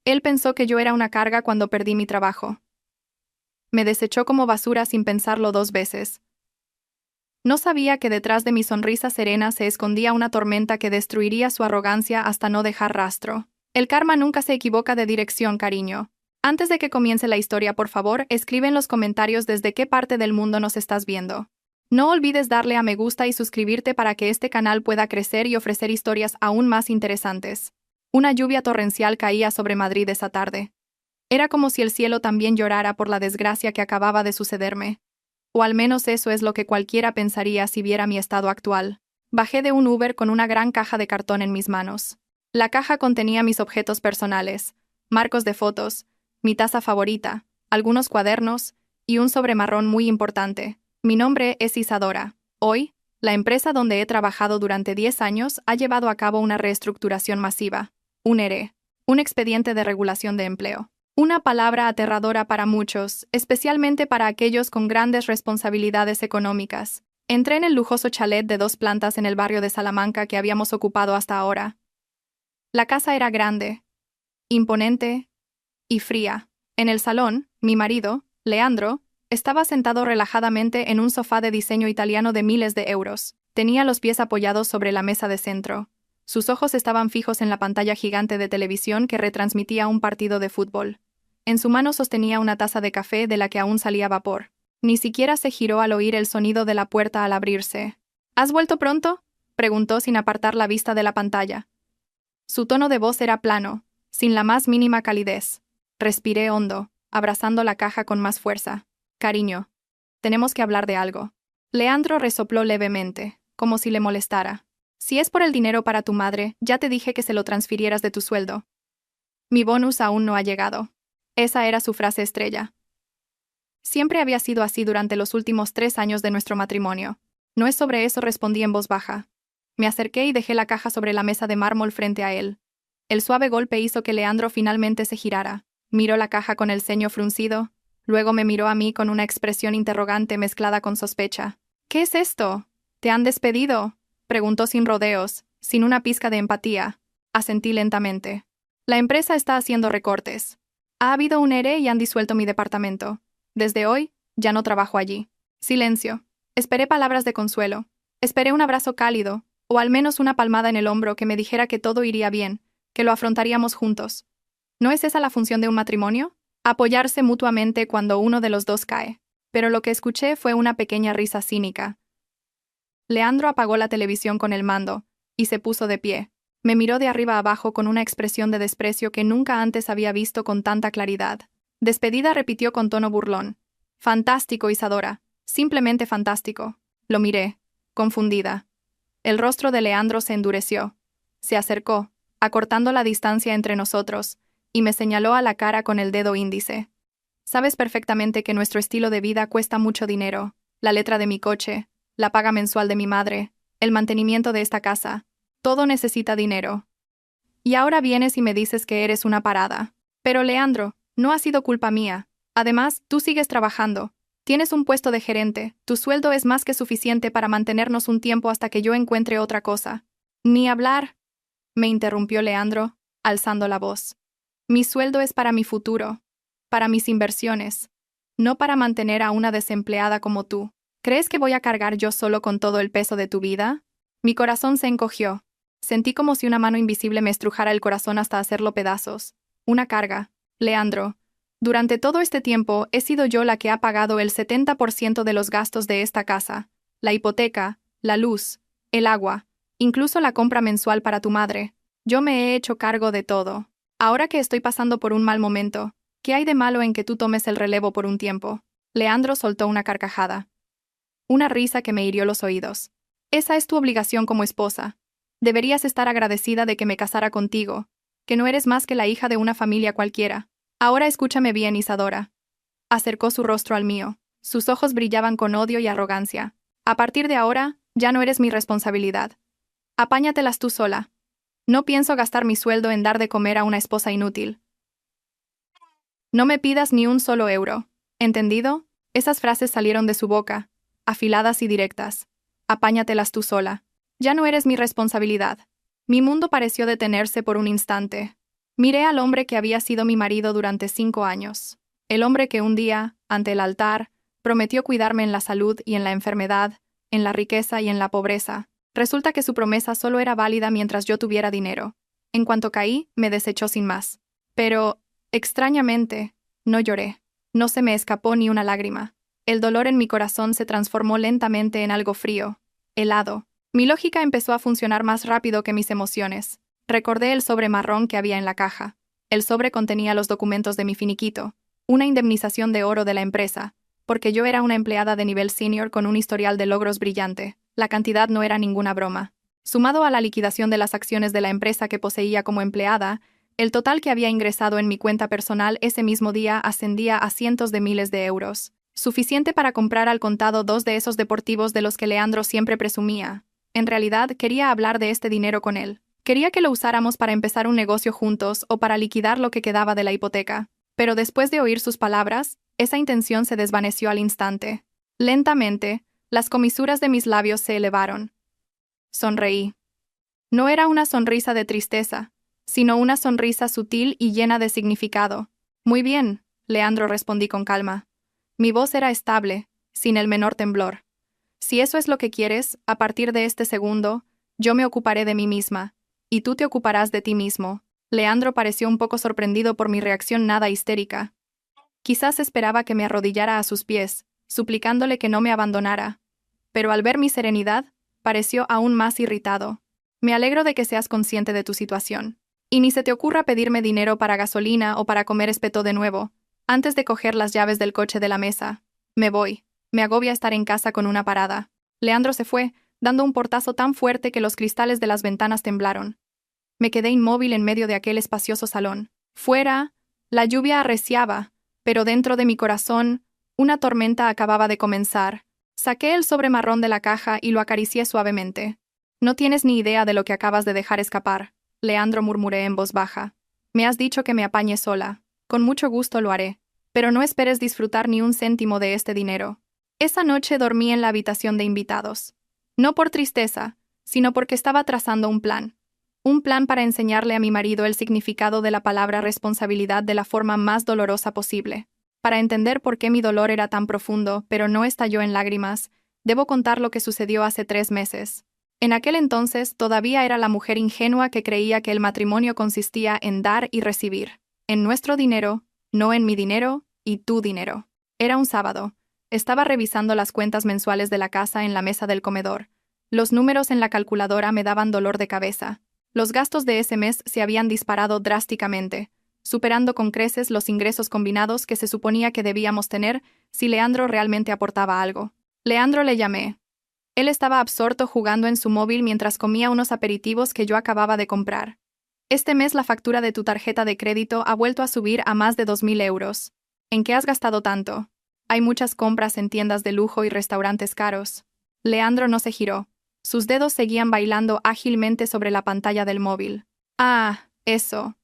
Él pensó que yo era una carga cuando perdí mi trabajo. Me desechó como basura sin pensarlo 2 veces. No sabía que detrás de mi sonrisa serena se escondía una tormenta que destruiría su arrogancia hasta no dejar rastro. El karma nunca se equivoca de dirección, cariño. Antes de que comience la historia, por favor, escribe en los comentarios desde qué parte del mundo nos estás viendo. No olvides darle a me gusta y suscribirte para que este canal pueda crecer y ofrecer historias aún más interesantes. Una lluvia torrencial caía sobre Madrid esa tarde. Era como si el cielo también llorara por la desgracia que acababa de sucederme. O al menos eso es lo que cualquiera pensaría si viera mi estado actual. Bajé de un Uber con una gran caja de cartón en mis manos. La caja contenía mis objetos personales, marcos de fotos, mi taza favorita, algunos cuadernos y un sobre marrón muy importante. Mi nombre es Isadora. Hoy, la empresa donde he trabajado durante 10 años ha llevado a cabo una reestructuración masiva, un ERE, un expediente de regulación de empleo. Una palabra aterradora para muchos, especialmente para aquellos con grandes responsabilidades económicas. Entré en el lujoso chalet de 2 plantas en el barrio de Salamanca que habíamos ocupado hasta ahora. La casa era grande, imponente y fría. En el salón, mi marido, Leandro, estaba sentado relajadamente en un sofá de diseño italiano de miles de euros. Tenía los pies apoyados sobre la mesa de centro. Sus ojos estaban fijos en la pantalla gigante de televisión que retransmitía un partido de fútbol. En su mano sostenía una taza de café de la que aún salía vapor. Ni siquiera se giró al oír el sonido de la puerta al abrirse. ¿Has vuelto pronto?, preguntó sin apartar la vista de la pantalla. Su tono de voz era plano, sin la más mínima calidez. Respiré hondo, abrazando la caja con más fuerza. Cariño, tenemos que hablar de algo. Leandro resopló levemente, como si le molestara. Si es por el dinero para tu madre, ya te dije que se lo transfirieras de tu sueldo. Mi bonus aún no ha llegado. Esa era su frase estrella. Siempre había sido así durante los últimos 3 años de nuestro matrimonio. No es sobre eso, respondí en voz baja. Me acerqué y dejé la caja sobre la mesa de mármol frente a él. El suave golpe hizo que Leandro finalmente se girara. Miró la caja con el ceño fruncido, luego me miró a mí con una expresión interrogante mezclada con sospecha. ¿Qué es esto? ¿Te han despedido?, preguntó sin rodeos, sin una pizca de empatía. Asentí lentamente. La empresa está haciendo recortes. Ha habido un ERE y han disuelto mi departamento. Desde hoy, ya no trabajo allí. Silencio. Esperé palabras de consuelo. Esperé un abrazo cálido, o al menos una palmada en el hombro que me dijera que todo iría bien, que lo afrontaríamos juntos. ¿No es esa la función de un matrimonio? Apoyarse mutuamente cuando uno de los dos cae. Pero lo que escuché fue una pequeña risa cínica. Leandro apagó la televisión con el mando, y se puso de pie. Me miró de arriba abajo con una expresión de desprecio que nunca antes había visto con tanta claridad. Despedida, repitió con tono burlón. Fantástico, Isadora. Simplemente fantástico. Lo miré, confundida. El rostro de Leandro se endureció. Se acercó, acortando la distancia entre nosotros, y me señaló a la cara con el dedo índice. Sabes perfectamente que nuestro estilo de vida cuesta mucho dinero. La letra de mi coche, la paga mensual de mi madre, el mantenimiento de esta casa. Todo necesita dinero. Y ahora vienes y me dices que eres una parada. Pero Leandro, no ha sido culpa mía. Además, tú sigues trabajando. Tienes un puesto de gerente. Tu sueldo es más que suficiente para mantenernos un tiempo hasta que yo encuentre otra cosa. Ni hablar, me interrumpió Leandro, alzando la voz. Mi sueldo es para mi futuro, para mis inversiones, no para mantener a una desempleada como tú. ¿Crees que voy a cargar yo solo con todo el peso de tu vida? Mi corazón se encogió. Sentí como si una mano invisible me estrujara el corazón hasta hacerlo pedazos. Una carga. Leandro, durante todo este tiempo he sido yo la que ha pagado el 70% de los gastos de esta casa, la hipoteca, la luz, el agua, incluso la compra mensual para tu madre. Yo me he hecho cargo de todo. Ahora que estoy pasando por un mal momento, ¿qué hay de malo en que tú tomes el relevo por un tiempo? Leandro soltó una carcajada. Una risa que me hirió los oídos. Esa es tu obligación como esposa. Deberías estar agradecida de que me casara contigo, que no eres más que la hija de una familia cualquiera. Ahora escúchame bien, Isadora. Acercó su rostro al mío. Sus ojos brillaban con odio y arrogancia. A partir de ahora, ya no eres mi responsabilidad. Apáñatelas tú sola. No pienso gastar mi sueldo en dar de comer a una esposa inútil. No me pidas ni un solo euro. ¿Entendido? Esas frases salieron de su boca, afiladas y directas. Apáñatelas tú sola. Ya no eres mi responsabilidad. Mi mundo pareció detenerse por un instante. Miré al hombre que había sido mi marido durante 5 años. El hombre que un día, ante el altar, prometió cuidarme en la salud y en la enfermedad, en la riqueza y en la pobreza. Resulta que su promesa solo era válida mientras yo tuviera dinero. En cuanto caí, me desechó sin más. Pero, extrañamente, no lloré. No se me escapó ni una lágrima. El dolor en mi corazón se transformó lentamente en algo frío, helado. Mi lógica empezó a funcionar más rápido que mis emociones. Recordé el sobre marrón que había en la caja. El sobre contenía los documentos de mi finiquito, una indemnización de oro de la empresa, porque yo era una empleada de nivel senior con un historial de logros brillante. La cantidad no era ninguna broma. Sumado a la liquidación de las acciones de la empresa que poseía como empleada, el total que había ingresado en mi cuenta personal ese mismo día ascendía a cientos de miles de euros, suficiente para comprar al contado 2 de esos deportivos de los que Leandro siempre presumía. En realidad, quería hablar de este dinero con él. Quería que lo usáramos para empezar un negocio juntos o para liquidar lo que quedaba de la hipoteca. Pero después de oír sus palabras, esa intención se desvaneció al instante. Lentamente, las comisuras de mis labios se elevaron. Sonreí. No era una sonrisa de tristeza, sino una sonrisa sutil y llena de significado. Muy bien, Leandro, respondí con calma. Mi voz era estable, sin el menor temblor. Si eso es lo que quieres, a partir de este segundo, yo me ocuparé de mí misma, y tú te ocuparás de ti mismo. Leandro pareció un poco sorprendido por mi reacción nada histérica. Quizás esperaba que me arrodillara a sus pies, suplicándole que no me abandonara. Pero al ver mi serenidad, pareció aún más irritado. Me alegro de que seas consciente de tu situación. Y ni se te ocurra pedirme dinero para gasolina o para comer espeto de nuevo, antes de coger las llaves del coche de la mesa. Me voy. Me agobia estar en casa con una parada. Leandro se fue, dando un portazo tan fuerte que los cristales de las ventanas temblaron. Me quedé inmóvil en medio de aquel espacioso salón. Fuera, la lluvia arreciaba, pero dentro de mi corazón, una tormenta acababa de comenzar. Saqué el sobre marrón de la caja y lo acaricié suavemente. No tienes ni idea de lo que acabas de dejar escapar, Leandro, murmuré en voz baja. Me has dicho que me apañe sola. Con mucho gusto lo haré. Pero no esperes disfrutar ni un céntimo de este dinero. Esa noche dormí en la habitación de invitados. No por tristeza, sino porque estaba trazando un plan. Un plan para enseñarle a mi marido el significado de la palabra responsabilidad de la forma más dolorosa posible. Para entender por qué mi dolor era tan profundo, pero no estalló en lágrimas, debo contar lo que sucedió hace 3 meses. En aquel entonces todavía era la mujer ingenua que creía que el matrimonio consistía en dar y recibir. En nuestro dinero, no en mi dinero y tu dinero. Era un sábado. Estaba revisando las cuentas mensuales de la casa en la mesa del comedor. Los números en la calculadora me daban dolor de cabeza. Los gastos de ese mes se habían disparado drásticamente, superando con creces los ingresos combinados que se suponía que debíamos tener si Leandro realmente aportaba algo. Leandro, le llamé. Él estaba absorto jugando en su móvil mientras comía unos aperitivos que yo acababa de comprar. Este mes la factura de tu tarjeta de crédito ha vuelto a subir a más de 2.000 euros. ¿En qué has gastado tanto? Hay muchas compras en tiendas de lujo y restaurantes caros. Leandro no se giró. Sus dedos seguían bailando ágilmente sobre la pantalla del móvil. Ah, eso.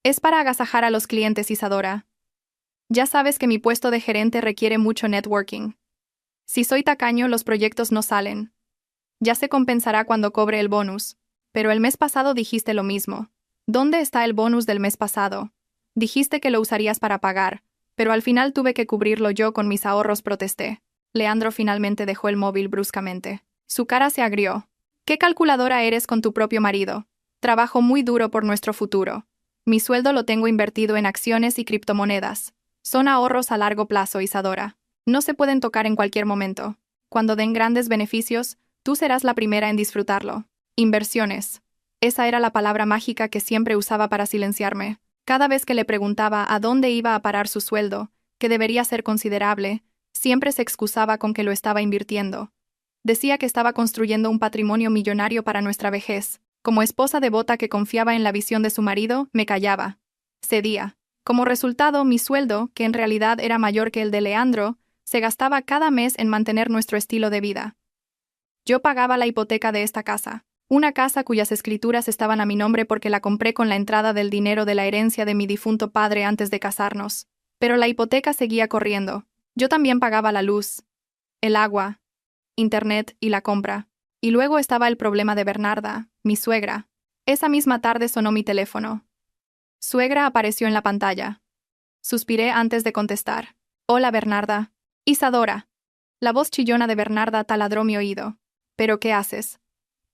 Es para agasajar a los clientes, Isadora. Ya sabes que mi puesto de gerente requiere mucho networking. Si soy tacaño, los proyectos no salen. Ya se compensará cuando cobre el bonus. Pero el mes pasado dijiste lo mismo. ¿Dónde está el bonus del mes pasado? Dijiste que lo usarías para pagar, pero al final tuve que cubrirlo yo con mis ahorros, protesté. Leandro finalmente dejó el móvil bruscamente. Su cara se agrió. ¿Qué calculadora eres con tu propio marido? Trabajo muy duro por nuestro futuro. Mi sueldo lo tengo invertido en acciones y criptomonedas. Son ahorros a largo plazo, Isadora. No se pueden tocar en cualquier momento. Cuando den grandes beneficios, tú serás la primera en disfrutarlo. Inversiones. Esa era la palabra mágica que siempre usaba para silenciarme. Cada vez que le preguntaba a dónde iba a parar su sueldo, que debería ser considerable, siempre se excusaba con que lo estaba invirtiendo. Decía que estaba construyendo un patrimonio millonario para nuestra vejez. Como esposa devota que confiaba en la visión de su marido, me callaba. Cedía. Como resultado, mi sueldo, que en realidad era mayor que el de Leandro, se gastaba cada mes en mantener nuestro estilo de vida. Yo pagaba la hipoteca de esta casa. Una casa cuyas escrituras estaban a mi nombre porque la compré con la entrada del dinero de la herencia de mi difunto padre antes de casarnos. Pero la hipoteca seguía corriendo. Yo también pagaba la luz, el agua, internet y la compra. Y luego estaba el problema de Bernarda, mi suegra. Esa misma tarde sonó mi teléfono. Suegra apareció en la pantalla. Suspiré antes de contestar. Hola, Bernarda. Isadora. La voz chillona de Bernarda taladró mi oído. ¿Pero qué haces?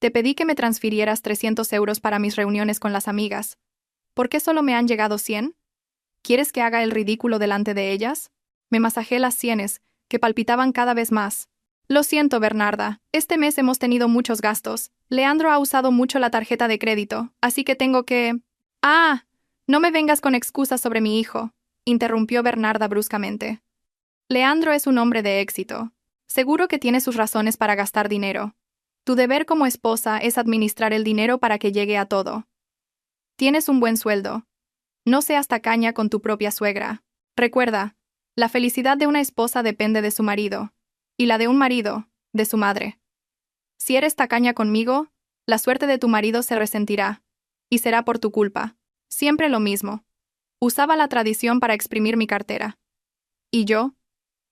Te pedí que me transfirieras 300 euros para mis reuniones con las amigas. ¿Por qué solo me han llegado 100? ¿Quieres que haga el ridículo delante de ellas? Me masajé las sienes, que palpitaban cada vez más. Lo siento, Bernarda. Este mes hemos tenido muchos gastos. Leandro ha usado mucho la tarjeta de crédito, así que tengo que... ¡Ah! No me vengas con excusas sobre mi hijo, interrumpió Bernarda bruscamente. Leandro es un hombre de éxito. Seguro que tiene sus razones para gastar dinero. Tu deber como esposa es administrar el dinero para que llegue a todo. Tienes un buen sueldo. No seas tacaña con tu propia suegra. Recuerda, la felicidad de una esposa depende de su marido, y la de un marido, de su madre. Si eres tacaña conmigo, la suerte de tu marido se resentirá, y será por tu culpa. Siempre lo mismo. Usaba la tradición para exprimir mi cartera. Y yo,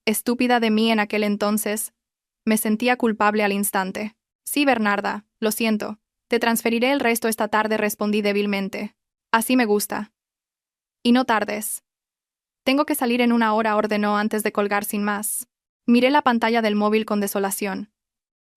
estúpida de mí en aquel entonces, me sentía culpable al instante. Sí, Bernarda, lo siento. Te transferiré el resto esta tarde, respondí débilmente. Así me gusta. Y no tardes. Tengo que salir en una hora, ordenó antes de colgar sin más. Miré la pantalla del móvil con desolación.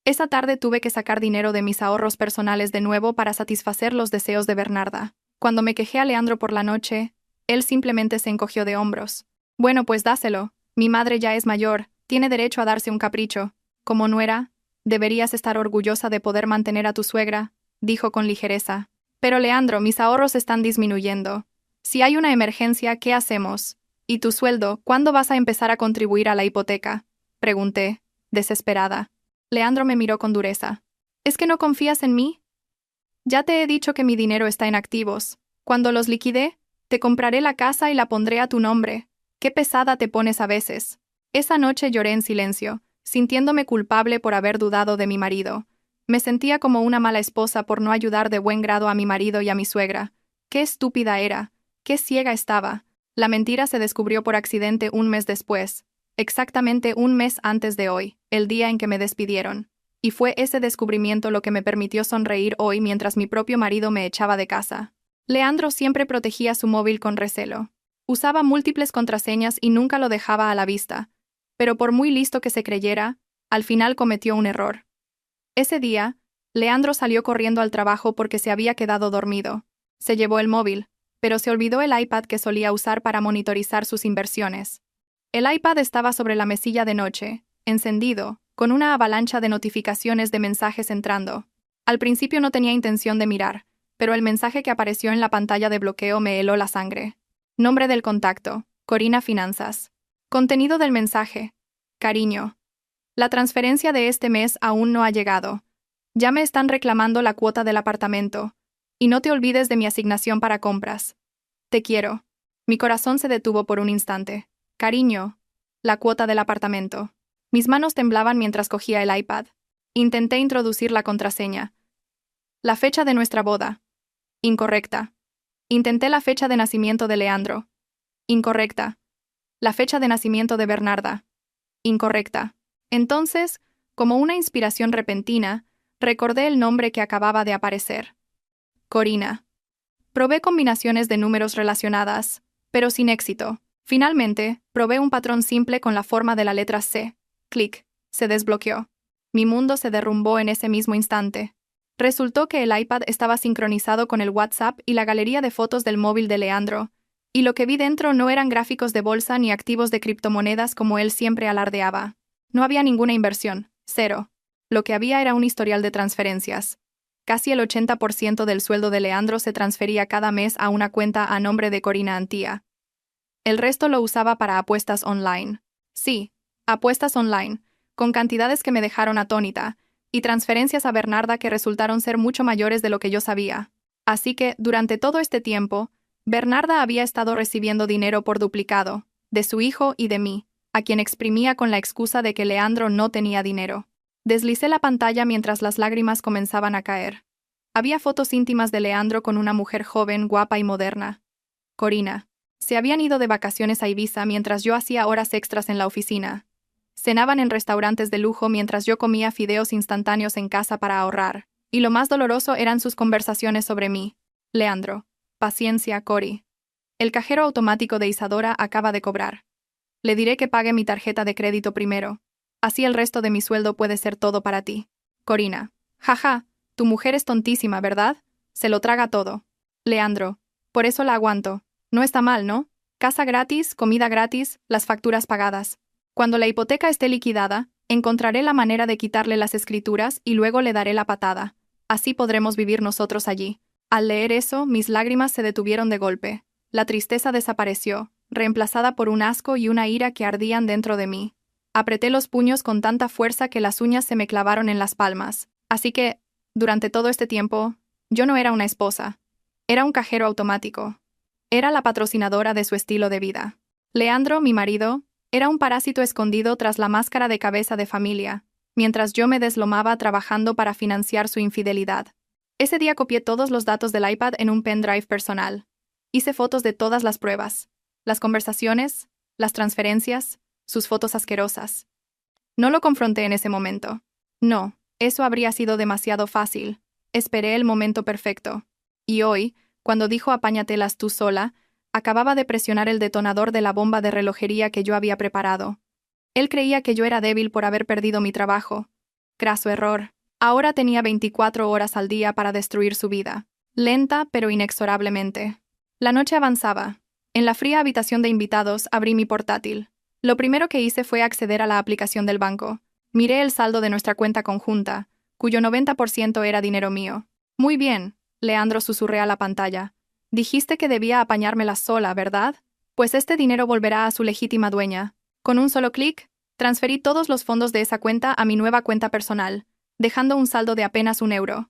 Esa tarde tuve que sacar dinero de mis ahorros personales de nuevo para satisfacer los deseos de Bernarda. Cuando me quejé a Leandro por la noche, él simplemente se encogió de hombros. Bueno, pues dáselo. Mi madre ya es mayor, tiene derecho a darse un capricho. Como nuera, deberías estar orgullosa de poder mantener a tu suegra, dijo con ligereza. Pero Leandro, mis ahorros están disminuyendo. Si hay una emergencia, ¿qué hacemos? ¿Y tu sueldo, cuándo vas a empezar a contribuir a la hipoteca? Pregunté, desesperada. Leandro me miró con dureza. ¿Es que no confías en mí? Ya te he dicho que mi dinero está en activos. Cuando los liquide, te compraré la casa y la pondré a tu nombre. Qué pesada te pones a veces. Esa noche lloré en silencio, sintiéndome culpable por haber dudado de mi marido. Me sentía como una mala esposa por no ayudar de buen grado a mi marido y a mi suegra. Qué estúpida era, qué ciega estaba. La mentira se descubrió por accidente un mes después, exactamente un mes antes de hoy, el día en que me despidieron. Y fue ese descubrimiento lo que me permitió sonreír hoy mientras mi propio marido me echaba de casa. Leandro siempre protegía su móvil con recelo. Usaba múltiples contraseñas y nunca lo dejaba a la vista. Pero por muy listo que se creyera, al final cometió un error. Ese día, Leandro salió corriendo al trabajo porque se había quedado dormido. Se llevó el móvil, pero se olvidó el iPad que solía usar para monitorizar sus inversiones. El iPad estaba sobre la mesilla de noche, encendido, con una avalancha de notificaciones de mensajes entrando. Al principio no tenía intención de mirar, pero el mensaje que apareció en la pantalla de bloqueo me heló la sangre. Nombre del contacto: Corina Finanzas. Contenido del mensaje: cariño. La transferencia de este mes aún no ha llegado. Ya me están reclamando la cuota del apartamento. Y no te olvides de mi asignación para compras. Te quiero. Mi corazón se detuvo por un instante. Cariño. La cuota del apartamento. Mis manos temblaban mientras cogía el iPad. Intenté introducir la contraseña. La fecha de nuestra boda. Incorrecta. Intenté la fecha de nacimiento de Leandro. Incorrecta. La fecha de nacimiento de Bernarda. Incorrecta. Entonces, como una inspiración repentina, recordé el nombre que acababa de aparecer. Corina. Probé combinaciones de números relacionadas, pero sin éxito. Finalmente, probé un patrón simple con la forma de la letra C. Clic. Se desbloqueó. Mi mundo se derrumbó en ese mismo instante. Resultó que el iPad estaba sincronizado con el WhatsApp y la galería de fotos del móvil de Leandro, y lo que vi dentro no eran gráficos de bolsa ni activos de criptomonedas como él siempre alardeaba. No había ninguna inversión, cero. Lo que había era un historial de transferencias. Casi el 80% del sueldo de Leandro se transfería cada mes a una cuenta a nombre de Corina Antía. El resto lo usaba para apuestas online. Sí, apuestas online, con cantidades que me dejaron atónita, y transferencias a Bernarda que resultaron ser mucho mayores de lo que yo sabía. Así que, durante todo este tiempo, Bernarda había estado recibiendo dinero por duplicado, de su hijo y de mí, a quien exprimía con la excusa de que Leandro no tenía dinero. Deslicé la pantalla mientras las lágrimas comenzaban a caer. Había fotos íntimas de Leandro con una mujer joven, guapa y moderna. Corina. Se habían ido de vacaciones a Ibiza mientras yo hacía horas extras en la oficina. Cenaban en restaurantes de lujo mientras yo comía fideos instantáneos en casa para ahorrar. Y lo más doloroso eran sus conversaciones sobre mí. Leandro. Paciencia, Cori. El cajero automático de Isadora acaba de cobrar. Le diré que pague mi tarjeta de crédito primero. Así el resto de mi sueldo puede ser todo para ti. Corina. Jaja, tu mujer es tontísima, ¿verdad? Se lo traga todo. Leandro. Por eso la aguanto. No está mal, ¿no? Casa gratis, comida gratis, las facturas pagadas. Cuando la hipoteca esté liquidada, encontraré la manera de quitarle las escrituras y luego le daré la patada. Así podremos vivir nosotros allí. Al leer eso, mis lágrimas se detuvieron de golpe. La tristeza desapareció, reemplazada por un asco y una ira que ardían dentro de mí. Apreté los puños con tanta fuerza que las uñas se me clavaron en las palmas. Así que, durante todo este tiempo, yo no era una esposa. Era un cajero automático. Era la patrocinadora de su estilo de vida. Leandro, mi marido, era un parásito escondido tras la máscara de cabeza de familia, mientras yo me deslomaba trabajando para financiar su infidelidad. Ese día copié todos los datos del iPad en un pendrive personal. Hice fotos de todas las pruebas, las conversaciones, las transferencias, sus fotos asquerosas. No lo confronté en ese momento. No, eso habría sido demasiado fácil. Esperé el momento perfecto. Y hoy, cuando dijo apáñatelas tú sola, acababa de presionar el detonador de la bomba de relojería que yo había preparado. Él creía que yo era débil por haber perdido mi trabajo. Craso error. Ahora tenía 24 horas al día para destruir su vida. Lenta, pero inexorablemente. La noche avanzaba. En la fría habitación de invitados abrí mi portátil. Lo primero que hice fue acceder a la aplicación del banco. Miré el saldo de nuestra cuenta conjunta, cuyo 90% era dinero mío. Muy bien, Leandro susurré a la pantalla. Dijiste que debía apañármela sola, ¿verdad? Pues este dinero volverá a su legítima dueña. Con un solo clic, transferí todos los fondos de esa cuenta a mi nueva cuenta personal, dejando un saldo de apenas €1.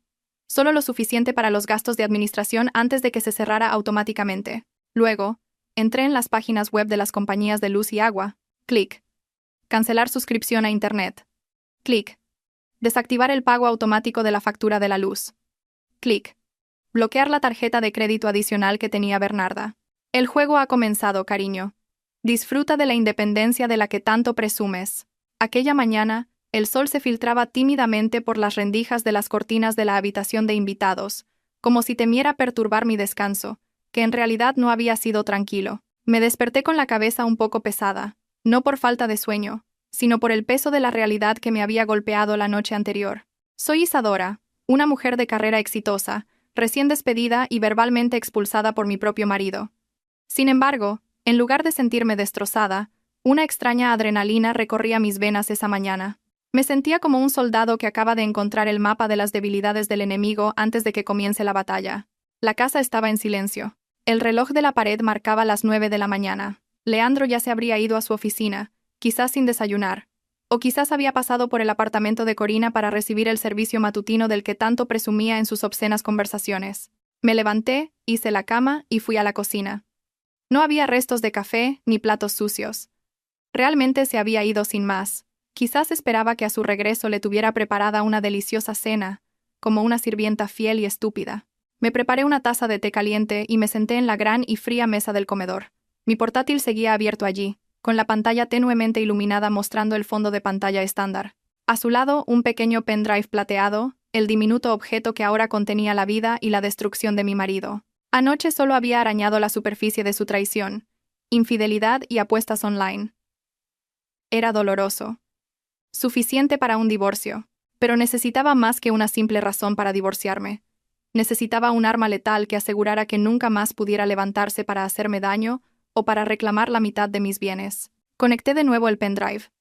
Solo lo suficiente para los gastos de administración antes de que se cerrara automáticamente. Luego, entré en las páginas web de las compañías de luz y agua. Clic. Cancelar suscripción a Internet. Clic. Desactivar el pago automático de la factura de la luz. Clic. Bloquear la tarjeta de crédito adicional que tenía Bernarda. El juego ha comenzado, cariño. Disfruta de la independencia de la que tanto presumes. Aquella mañana, el sol se filtraba tímidamente por las rendijas de las cortinas de la habitación de invitados, como si temiera perturbar mi descanso, que en realidad no había sido tranquilo. Me desperté con la cabeza un poco pesada, no por falta de sueño, sino por el peso de la realidad que me había golpeado la noche anterior. Soy Isadora, una mujer de carrera exitosa, recién despedida y verbalmente expulsada por mi propio marido. Sin embargo, en lugar de sentirme destrozada, una extraña adrenalina recorría mis venas esa mañana. Me sentía como un soldado que acaba de encontrar el mapa de las debilidades del enemigo antes de que comience la batalla. La casa estaba en silencio. El reloj de la pared marcaba las 9 de la mañana. Leandro ya se habría ido a su oficina, quizás sin desayunar, o quizás había pasado por el apartamento de Corina para recibir el servicio matutino del que tanto presumía en sus obscenas conversaciones. Me levanté, hice la cama y fui a la cocina. No había restos de café ni platos sucios. Realmente se había ido sin más. Quizás esperaba que a su regreso le tuviera preparada una deliciosa cena, como una sirvienta fiel y estúpida. Me preparé una taza de té caliente y me senté en la gran y fría mesa del comedor. Mi portátil seguía abierto allí, con la pantalla tenuemente iluminada mostrando el fondo de pantalla estándar. A su lado, un pequeño pendrive plateado, el diminuto objeto que ahora contenía la vida y la destrucción de mi marido. Anoche solo había arañado la superficie de su traición, infidelidad y apuestas online. Era doloroso. Suficiente para un divorcio, pero necesitaba más que una simple razón para divorciarme. Necesitaba un arma letal que asegurara que nunca más pudiera levantarse para hacerme daño o para reclamar la mitad de mis bienes. Conecté de nuevo el pendrive.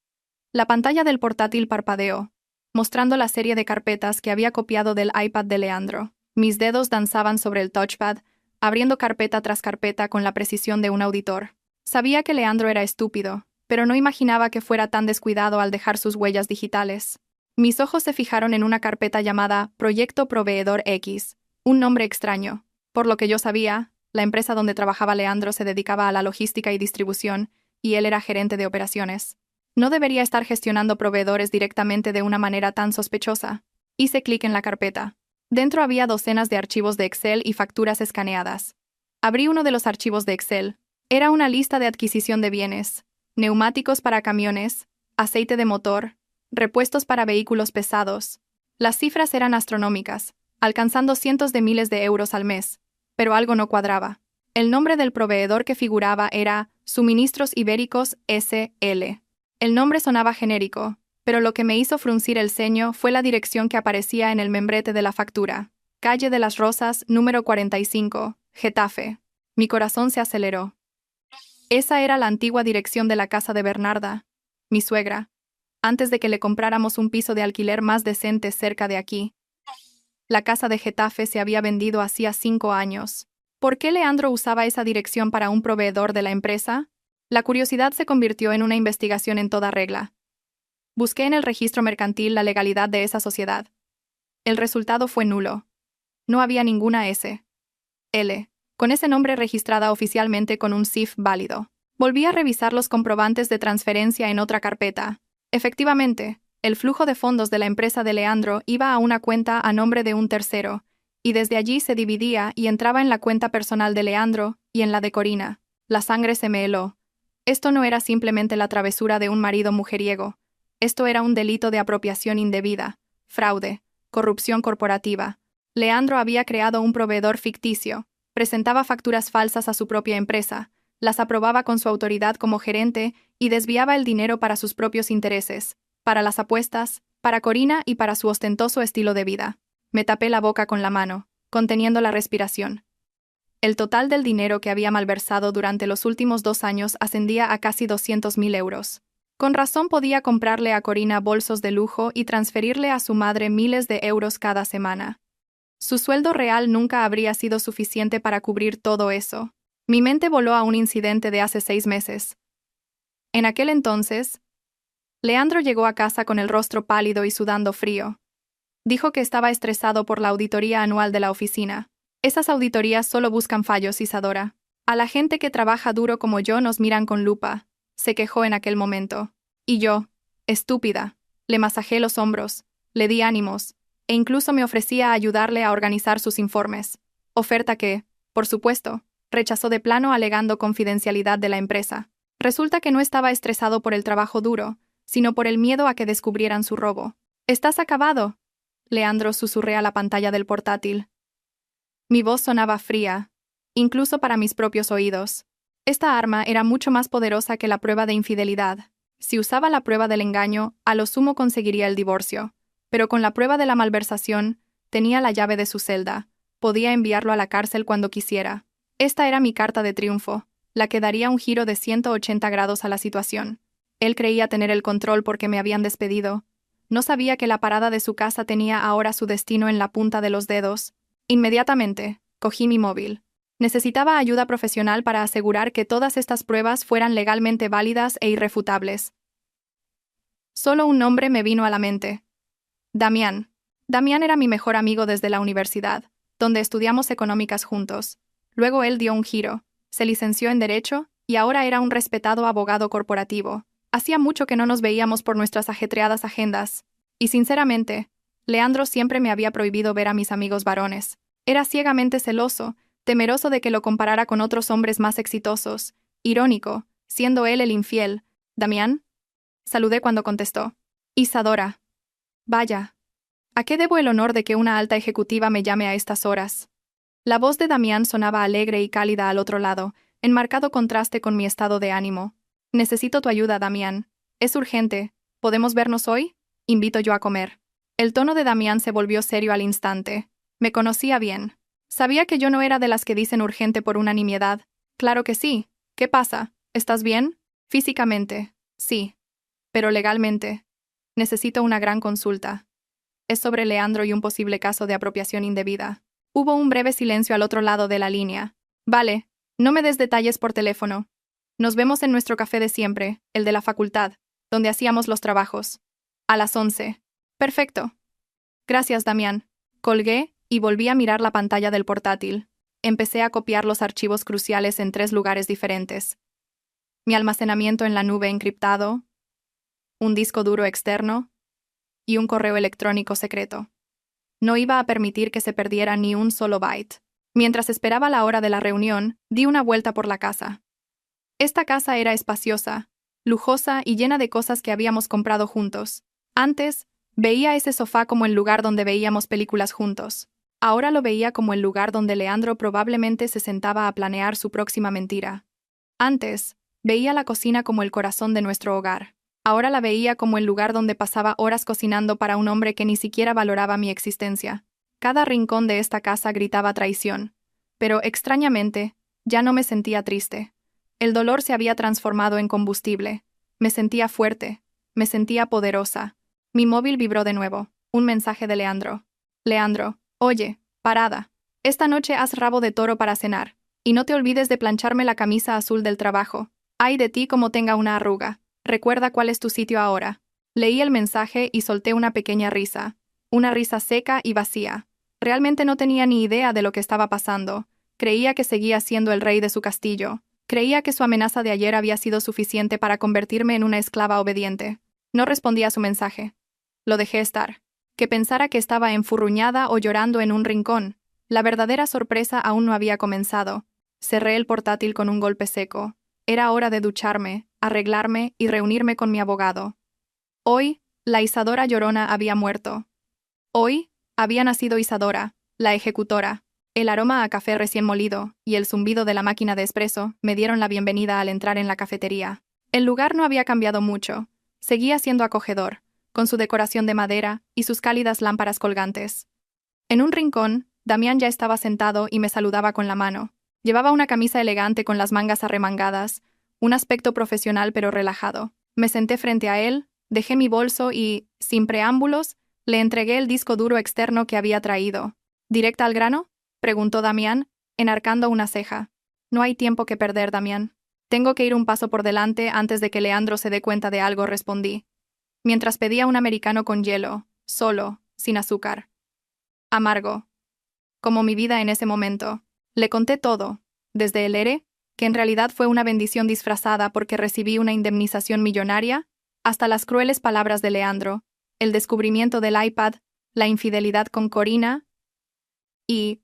La pantalla del portátil parpadeó, mostrando la serie de carpetas que había copiado del iPad de Leandro. Mis dedos danzaban sobre el touchpad, abriendo carpeta tras carpeta con la precisión de un auditor. Sabía que Leandro era estúpido, pero no imaginaba que fuera tan descuidado al dejar sus huellas digitales. Mis ojos se fijaron en una carpeta llamada Proyecto Proveedor X, un nombre extraño. Por lo que yo sabía, la empresa donde trabajaba Leandro se dedicaba a la logística y distribución, y él era gerente de operaciones. No debería estar gestionando proveedores directamente de una manera tan sospechosa. Hice clic en la carpeta. Dentro había docenas de archivos de Excel y facturas escaneadas. Abrí uno de los archivos de Excel. Era una lista de adquisición de bienes: neumáticos para camiones, aceite de motor, repuestos para vehículos pesados. Las cifras eran astronómicas, alcanzando cientos de miles de euros al mes, pero algo no cuadraba. El nombre del proveedor que figuraba era Suministros Ibéricos S.L. El nombre sonaba genérico, pero lo que me hizo fruncir el ceño fue la dirección que aparecía en el membrete de la factura. Calle de las Rosas, número 45, Getafe. Mi corazón se aceleró. Esa era la antigua dirección de la casa de Bernarda, mi suegra, antes de que le compráramos un piso de alquiler más decente cerca de aquí. La casa de Getafe se había vendido hacía 5 años. ¿Por qué Leandro usaba esa dirección para un proveedor de la empresa? La curiosidad se convirtió en una investigación en toda regla. Busqué en el registro mercantil la legalidad de esa sociedad. El resultado fue nulo. No había ninguna S.L. con ese nombre registrada oficialmente con un CIF válido. Volví a revisar los comprobantes de transferencia en otra carpeta. Efectivamente, el flujo de fondos de la empresa de Leandro iba a una cuenta a nombre de un tercero, y desde allí se dividía y entraba en la cuenta personal de Leandro y en la de Corina. La sangre se me heló. Esto no era simplemente la travesura de un marido mujeriego. Esto era un delito de apropiación indebida, fraude, corrupción corporativa. Leandro había creado un proveedor ficticio, presentaba facturas falsas a su propia empresa, las aprobaba con su autoridad como gerente y desviaba el dinero para sus propios intereses, para las apuestas, para Corina y para su ostentoso estilo de vida. Me tapé la boca con la mano, conteniendo la respiración. El total del dinero que había malversado durante los últimos 2 años ascendía a casi 200.000 euros. Con razón podía comprarle a Corina bolsos de lujo y transferirle a su madre miles de euros cada semana. Su sueldo real nunca habría sido suficiente para cubrir todo eso. Mi mente voló a un incidente de hace 6 meses. En aquel entonces, Leandro llegó a casa con el rostro pálido y sudando frío. Dijo que estaba estresado por la auditoría anual de la oficina. Esas auditorías solo buscan fallos, Isadora. A la gente que trabaja duro como yo nos miran con lupa, se quejó en aquel momento. Y yo, estúpida, le masajé los hombros, le di ánimos, e incluso me ofrecía a ayudarle a organizar sus informes. Oferta que, por supuesto, rechazó de plano alegando confidencialidad de la empresa. Resulta que no estaba estresado por el trabajo duro, sino por el miedo a que descubrieran su robo. «¿Estás acabado?», Leandro susurré a la pantalla del portátil. Mi voz sonaba fría, incluso para mis propios oídos. Esta arma era mucho más poderosa que la prueba de infidelidad. Si usaba la prueba del engaño, a lo sumo conseguiría el divorcio. Pero con la prueba de la malversación, tenía la llave de su celda. Podía enviarlo a la cárcel cuando quisiera. Esta era mi carta de triunfo, la que daría un giro de 180 grados a la situación. Él creía tener el control porque me habían despedido. No sabía que la parada de su casa tenía ahora su destino en la punta de los dedos. Inmediatamente, cogí mi móvil. Necesitaba ayuda profesional para asegurar que todas estas pruebas fueran legalmente válidas e irrefutables. Solo un nombre me vino a la mente. Damián. Damián era mi mejor amigo desde la universidad, donde estudiamos económicas juntos. Luego él dio un giro, se licenció en Derecho y ahora era un respetado abogado corporativo. Hacía mucho que no nos veíamos por nuestras ajetreadas agendas. Y sinceramente, Leandro siempre me había prohibido ver a mis amigos varones. Era ciegamente celoso, temeroso de que lo comparara con otros hombres más exitosos. Irónico, siendo él el infiel. «¿Damián?», saludé cuando contestó. «Isadora». «Vaya. ¿A qué debo el honor de que una alta ejecutiva me llame a estas horas?». La voz de Damián sonaba alegre y cálida al otro lado, en marcado contraste con mi estado de ánimo. «Necesito tu ayuda, Damián. Es urgente. ¿Podemos vernos hoy?», invito yo a comer. El tono de Damián se volvió serio al instante. Me conocía bien. Sabía que yo no era de las que dicen urgente por unanimidad. «Claro que sí. ¿Qué pasa? ¿Estás bien?». «Físicamente, sí. Pero legalmente. Necesito una gran consulta. Es sobre Leandro y un posible caso de apropiación indebida». Hubo un breve silencio al otro lado de la línea. «Vale, no me des detalles por teléfono. Nos vemos en nuestro café de siempre, el de la facultad, donde hacíamos los trabajos. A las 11. «Perfecto». «Gracias, Damián». Colgué y volví a mirar la pantalla del portátil. Empecé a copiar los archivos cruciales en 3 lugares diferentes. Mi almacenamiento en la nube encriptado, un disco duro externo y un correo electrónico secreto. No iba a permitir que se perdiera ni un solo byte. Mientras esperaba la hora de la reunión, di una vuelta por la casa. Esta casa era espaciosa, lujosa y llena de cosas que habíamos comprado juntos. Antes, veía ese sofá como el lugar donde veíamos películas juntos. Ahora lo veía como el lugar donde Leandro probablemente se sentaba a planear su próxima mentira. Antes, veía la cocina como el corazón de nuestro hogar. Ahora la veía como el lugar donde pasaba horas cocinando para un hombre que ni siquiera valoraba mi existencia. Cada rincón de esta casa gritaba traición. Pero, extrañamente, ya no me sentía triste. El dolor se había transformado en combustible. Me sentía fuerte. Me sentía poderosa. Mi móvil vibró de nuevo. Un mensaje de Leandro. Leandro, oye, parada. Esta noche haz rabo de toro para cenar. Y no te olvides de plancharme la camisa azul del trabajo. Ay de ti como tenga una arruga. Recuerda cuál es tu sitio ahora. Leí el mensaje y solté una pequeña risa. Una risa seca y vacía. Realmente no tenía ni idea de lo que estaba pasando. Creía que seguía siendo el rey de su castillo. Creía que su amenaza de ayer había sido suficiente para convertirme en una esclava obediente. No respondí a su mensaje. Lo dejé estar. Que pensara que estaba enfurruñada o llorando en un rincón. La verdadera sorpresa aún no había comenzado. Cerré el portátil con un golpe seco. Era hora de ducharme, arreglarme y reunirme con mi abogado. Hoy, la Isadora Llorona había muerto. Hoy, había nacido Isadora, la ejecutora. El aroma a café recién molido y el zumbido de la máquina de espresso me dieron la bienvenida al entrar en la cafetería. El lugar no había cambiado mucho. Seguía siendo acogedor, con su decoración de madera y sus cálidas lámparas colgantes. En un rincón, Damián ya estaba sentado y me saludaba con la mano. Llevaba una camisa elegante con las mangas arremangadas, un aspecto profesional pero relajado. Me senté frente a él, dejé mi bolso y, sin preámbulos, le entregué el disco duro externo que había traído. ¿Directa al grano?, preguntó Damián, enarcando una ceja. No hay tiempo que perder, Damián. Tengo que ir un paso por delante antes de que Leandro se dé cuenta de algo, respondí. Mientras pedía un americano con hielo, solo, sin azúcar. Amargo. Como mi vida en ese momento. Le conté todo, desde el ERE, que en realidad fue una bendición disfrazada porque recibí una indemnización millonaria, hasta las crueles palabras de Leandro, el descubrimiento del iPad, la infidelidad con Corina y,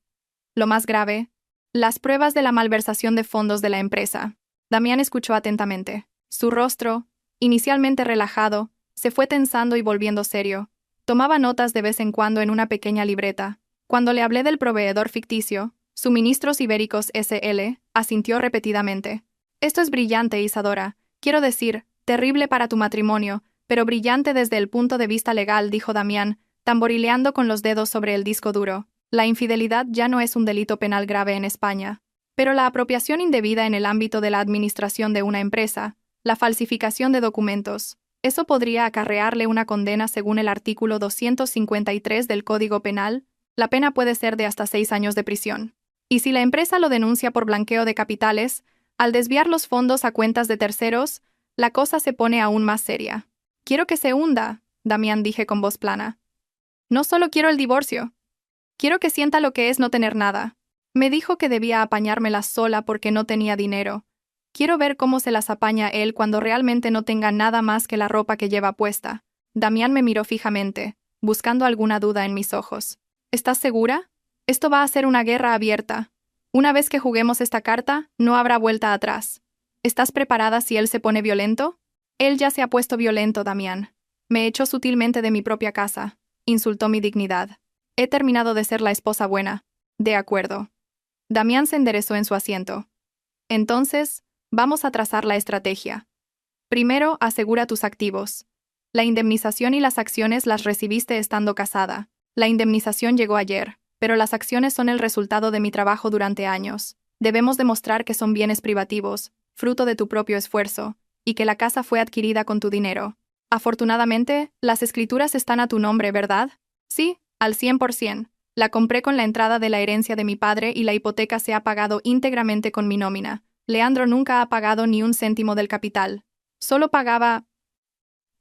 lo más grave, las pruebas de la malversación de fondos de la empresa. Damián escuchó atentamente. Su rostro, inicialmente relajado, se fue tensando y volviendo serio. Tomaba notas de vez en cuando en una pequeña libreta. Cuando le hablé del proveedor ficticio, Suministros Ibéricos S.L., asintió repetidamente. Esto es brillante, Isadora. Quiero decir, terrible para tu matrimonio, pero brillante desde el punto de vista legal, dijo Damián, tamborileando con los dedos sobre el disco duro. La infidelidad ya no es un delito penal grave en España. Pero la apropiación indebida en el ámbito de la administración de una empresa, la falsificación de documentos, eso podría acarrearle una condena según el artículo 253 del Código Penal. La pena puede ser de hasta 6 años de prisión. Y si la empresa lo denuncia por blanqueo de capitales, al desviar los fondos a cuentas de terceros, la cosa se pone aún más seria. Quiero que se hunda, Damián, dije con voz plana. No solo quiero el divorcio. Quiero que sienta lo que es no tener nada. Me dijo que debía apañármelas sola porque no tenía dinero. Quiero ver cómo se las apaña él cuando realmente no tenga nada más que la ropa que lleva puesta. Damián me miró fijamente, buscando alguna duda en mis ojos. ¿Estás segura? Esto va a ser una guerra abierta. Una vez que juguemos esta carta, no habrá vuelta atrás. ¿Estás preparada si él se pone violento? Él ya se ha puesto violento, Damián. Me echó sutilmente de mi propia casa. Insultó mi dignidad. He terminado de ser la esposa buena. De acuerdo. Damián se enderezó en su asiento. Entonces, vamos a trazar la estrategia. Primero, asegura tus activos. La indemnización y las acciones las recibiste estando casada. La indemnización llegó ayer, pero las acciones son el resultado de mi trabajo durante años. Debemos demostrar que son bienes privativos, fruto de tu propio esfuerzo, y que la casa fue adquirida con tu dinero. Afortunadamente, las escrituras están a tu nombre, ¿verdad? Sí, al 100%. La compré con la entrada de la herencia de mi padre y la hipoteca se ha pagado íntegramente con mi nómina. Leandro nunca ha pagado ni un céntimo del capital. Solo pagaba...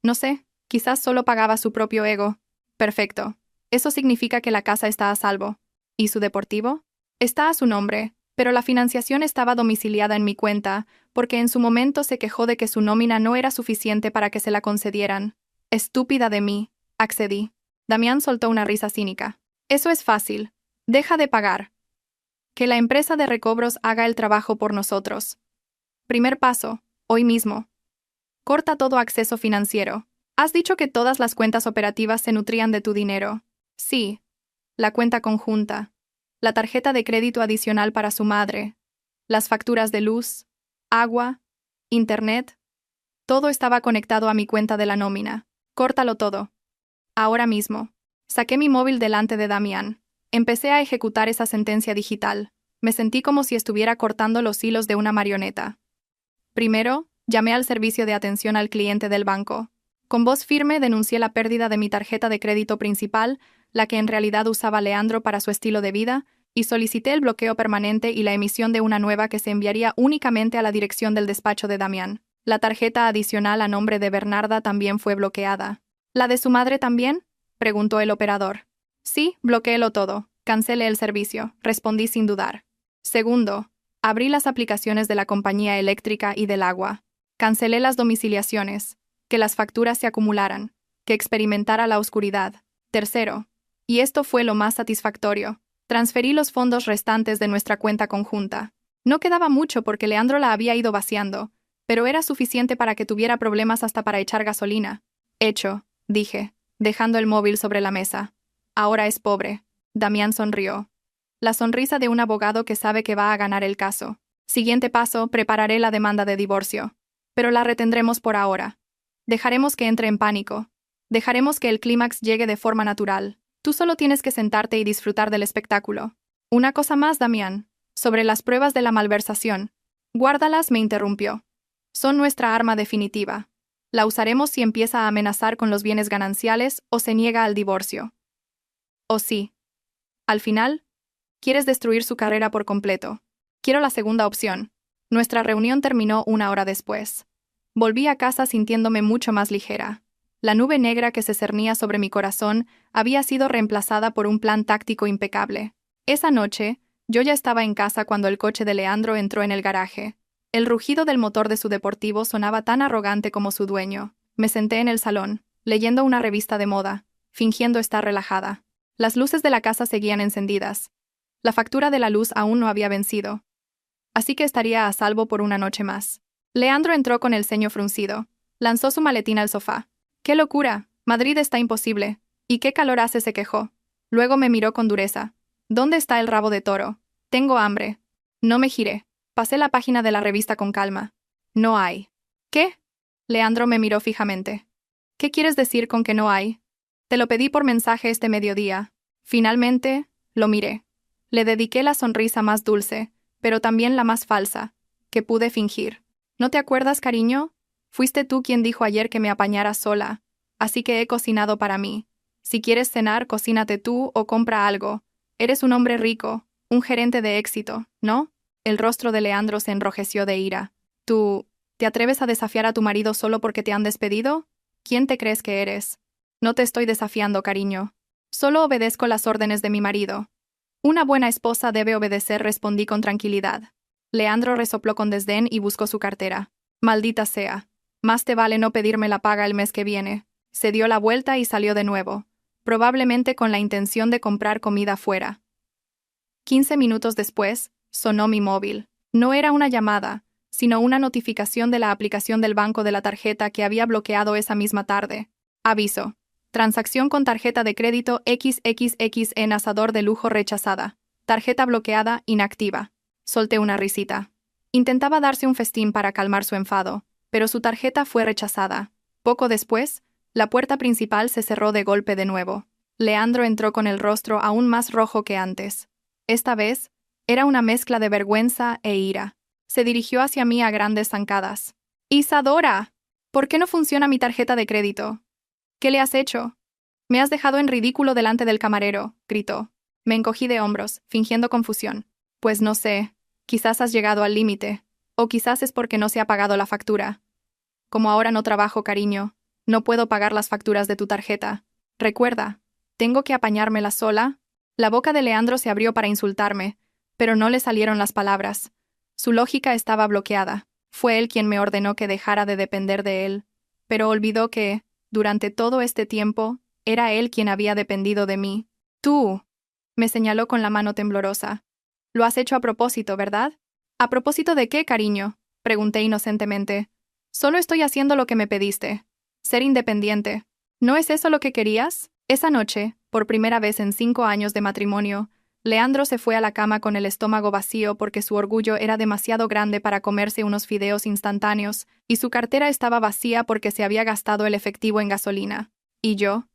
No sé, quizás solo pagaba su propio ego. Perfecto. Eso significa que la casa está a salvo. ¿Y su deportivo? Está a su nombre, pero la financiación estaba domiciliada en mi cuenta, porque en su momento se quejó de que su nómina no era suficiente para que se la concedieran. Estúpida de mí, accedí. Damián soltó una risa cínica. Eso es fácil. Deja de pagar. Que la empresa de recobros haga el trabajo por nosotros. Primer paso, hoy mismo. Corta todo acceso financiero. Has dicho que todas las cuentas operativas se nutrían de tu dinero. Sí. la cuenta conjunta, la tarjeta de crédito adicional para su madre, las facturas de luz, agua, internet. Todo estaba conectado a mi cuenta de la nómina. Córtalo todo. Ahora mismo. Saqué mi móvil delante de Damián. Empecé a ejecutar esa sentencia digital. Me sentí como si estuviera cortando los hilos de una marioneta. Primero, llamé al servicio de atención al cliente del banco. Con voz firme denuncié la pérdida de mi tarjeta de crédito principal, la que en realidad usaba Leandro para su estilo de vida, y solicité el bloqueo permanente y la emisión de una nueva que se enviaría únicamente a la dirección del despacho de Damián. La tarjeta adicional a nombre de Bernarda también fue bloqueada. ¿La de su madre también?, preguntó el operador. Sí, bloquéelo todo. Cancele el servicio, respondí sin dudar. Segundo, abrí las aplicaciones de la compañía eléctrica y del agua. Cancelé las domiciliaciones, que las facturas se acumularan, que experimentara la oscuridad. Tercero, y esto fue lo más satisfactorio, transferí los fondos restantes de nuestra cuenta conjunta. No quedaba mucho porque Leandro la había ido vaciando, pero era suficiente para que tuviera problemas hasta para echar gasolina. Hecho, dije, dejando el móvil sobre la mesa. Ahora es pobre. Damián sonrió. La sonrisa de un abogado que sabe que va a ganar el caso. Siguiente paso, prepararé la demanda de divorcio. Pero la retendremos por ahora. Dejaremos que entre en pánico. Dejaremos que el clímax llegue de forma natural. Tú solo tienes que sentarte y disfrutar del espectáculo. Una cosa más, Damián. Sobre las pruebas de la malversación. Guárdalas, me interrumpió. Son nuestra arma definitiva. La usaremos si empieza a amenazar con los bienes gananciales o se niega al divorcio. O sí. Al final, quieres destruir su carrera por completo. Quiero la segunda opción. Nuestra reunión terminó 1 hora después. Volví a casa sintiéndome mucho más ligera. La nube negra que se cernía sobre mi corazón había sido reemplazada por un plan táctico impecable. Esa noche, yo ya estaba en casa cuando el coche de Leandro entró en el garaje. El rugido del motor de su deportivo sonaba tan arrogante como su dueño. Me senté en el salón, leyendo una revista de moda, fingiendo estar relajada. Las luces de la casa seguían encendidas. La factura de la luz aún no había vencido. Así que estaría a salvo por una noche más. Leandro entró con el ceño fruncido. Lanzó su maletín al sofá. ¡Qué locura! Madrid está imposible. ¿Y qué calor hace?, se quejó. Luego me miró con dureza. ¿Dónde está el rabo de toro? Tengo hambre. No me giré. Pasé la página de la revista con calma. No hay. ¿Qué? Leandro me miró fijamente. ¿Qué quieres decir con que no hay? Te lo pedí por mensaje este mediodía. Finalmente, lo miré. Le dediqué la sonrisa más dulce, pero también la más falsa, que pude fingir. ¿No te acuerdas, cariño? Fuiste tú quien dijo ayer que me apañara sola, así que he cocinado para mí. Si quieres cenar, cocínate tú o compra algo. Eres un hombre rico, un gerente de éxito, ¿no? El rostro de Leandro se enrojeció de ira. ¿Tú te atreves a desafiar a tu marido solo porque te han despedido? ¿Quién te crees que eres? No te estoy desafiando, cariño. Solo obedezco las órdenes de mi marido. Una buena esposa debe obedecer, respondí con tranquilidad. Leandro resopló con desdén y buscó su cartera. Maldita sea. Más te vale no pedirme la paga el mes que viene. Se dio la vuelta y salió de nuevo, probablemente con la intención de comprar comida fuera. 15 minutos después, sonó mi móvil. No era una llamada, sino una notificación de la aplicación del banco de la tarjeta que había bloqueado esa misma tarde. Aviso. Transacción con tarjeta de crédito XXX en asador de lujo rechazada. Tarjeta bloqueada, inactiva. Solté una risita. Intentaba darse un festín para calmar su enfado, pero su tarjeta fue rechazada. Poco después, la puerta principal se cerró de golpe de nuevo. Leandro entró con el rostro aún más rojo que antes. Esta vez, era una mezcla de vergüenza e ira. Se dirigió hacia mí a grandes zancadas. «Isadora, ¿por qué no funciona mi tarjeta de crédito? ¿Qué le has hecho? Me has dejado en ridículo delante del camarero», gritó. Me encogí de hombros, fingiendo confusión. Pues no sé, quizás has llegado al límite, o quizás es porque no se ha pagado la factura. Como ahora no trabajo, cariño, no puedo pagar las facturas de tu tarjeta. Recuerda, ¿tengo que apañármela sola? La boca de Leandro se abrió para insultarme, pero no le salieron las palabras. Su lógica estaba bloqueada. Fue él quien me ordenó que dejara de depender de él, pero olvidó que, durante todo este tiempo, era él quien había dependido de mí. «Tú», me señaló con la mano temblorosa. «Lo has hecho a propósito, ¿verdad?» «¿A propósito de qué, cariño?», pregunté inocentemente. «Solo estoy haciendo lo que me pediste. Ser independiente. ¿No es eso lo que querías?» Esa noche, por primera vez en 5 años de matrimonio, Leandro se fue a la cama con el estómago vacío porque su orgullo era demasiado grande para comerse unos fideos instantáneos, y su cartera estaba vacía porque se había gastado el efectivo en gasolina. ¿Y yo?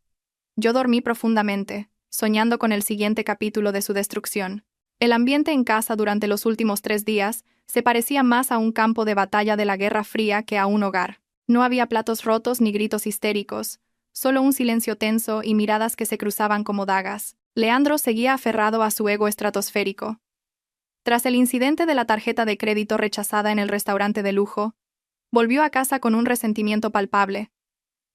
Yo dormí profundamente, soñando con el siguiente capítulo de su destrucción. El ambiente en casa durante los últimos 3 días se parecía más a un campo de batalla de la Guerra Fría que a un hogar. No había platos rotos ni gritos histéricos, solo un silencio tenso y miradas que se cruzaban como dagas. Leandro seguía aferrado a su ego estratosférico. Tras el incidente de la tarjeta de crédito rechazada en el restaurante de lujo, volvió a casa con un resentimiento palpable,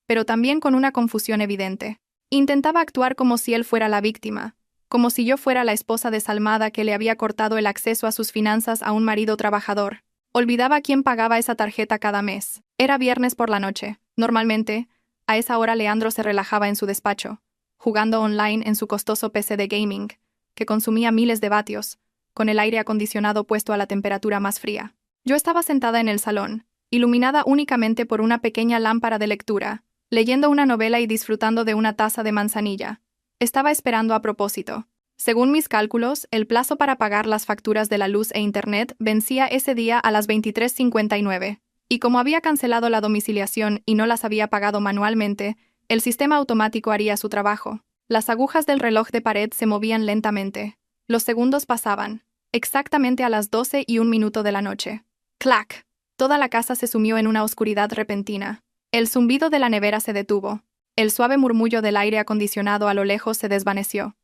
pero también con una confusión evidente. Intentaba actuar como si él fuera la víctima, como si yo fuera la esposa desalmada que le había cortado el acceso a sus finanzas a un marido trabajador. Olvidaba quién pagaba esa tarjeta cada mes. Era viernes por la noche. Normalmente, a esa hora Leandro se relajaba en su despacho, jugando online en su costoso PC de gaming, que consumía miles de vatios, con el aire acondicionado puesto a la temperatura más fría. Yo estaba sentada en el salón, iluminada únicamente por una pequeña lámpara de lectura, leyendo una novela y disfrutando de una taza de manzanilla. Estaba esperando a propósito. Según mis cálculos, el plazo para pagar las facturas de la luz e internet vencía ese día a las 23:59, y como había cancelado la domiciliación y no las había pagado manualmente, el sistema automático haría su trabajo. Las agujas del reloj de pared se movían lentamente. Los segundos pasaban, exactamente a las 12:01 de la noche. ¡Clac! Toda la casa se sumió en una oscuridad repentina. El zumbido de la nevera se detuvo. El suave murmullo del aire acondicionado a lo lejos se desvaneció.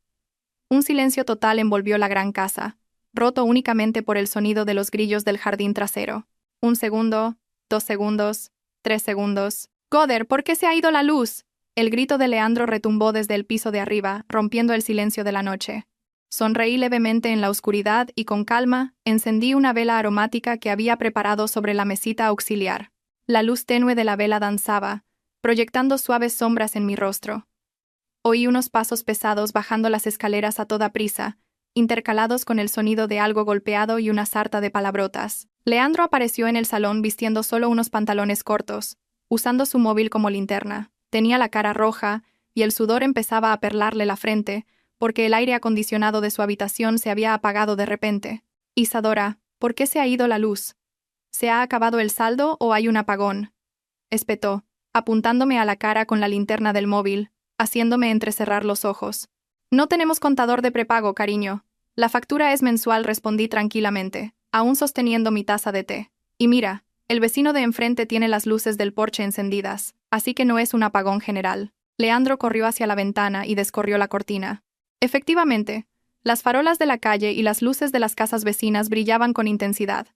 Un silencio total envolvió la gran casa, roto únicamente por el sonido de los grillos del jardín trasero. 1 segundo, 2 segundos, 3 segundos. ¡Joder, ¿por qué se ha ido la luz? El grito de Leandro retumbó desde el piso de arriba, rompiendo el silencio de la noche. Sonreí levemente en la oscuridad y con calma encendí una vela aromática que había preparado sobre la mesita auxiliar. La luz tenue de la vela danzaba, proyectando suaves sombras en mi rostro. Oí unos pasos pesados bajando las escaleras a toda prisa, intercalados con el sonido de algo golpeado y una sarta de palabrotas. Leandro apareció en el salón vistiendo solo unos pantalones cortos, usando su móvil como linterna. Tenía la cara roja, y el sudor empezaba a perlarle la frente, porque el aire acondicionado de su habitación se había apagado de repente. Isadora, ¿por qué se ha ido la luz? ¿Se ha acabado el saldo o hay un apagón?, espetó, apuntándome a la cara con la linterna del móvil, haciéndome entrecerrar los ojos. No tenemos contador de prepago, cariño. La factura es mensual, respondí tranquilamente, aún sosteniendo mi taza de té. Y mira, el vecino de enfrente tiene las luces del porche encendidas, así que no es un apagón general. Leandro corrió hacia la ventana y descorrió la cortina. Efectivamente, las farolas de la calle y las luces de las casas vecinas brillaban con intensidad.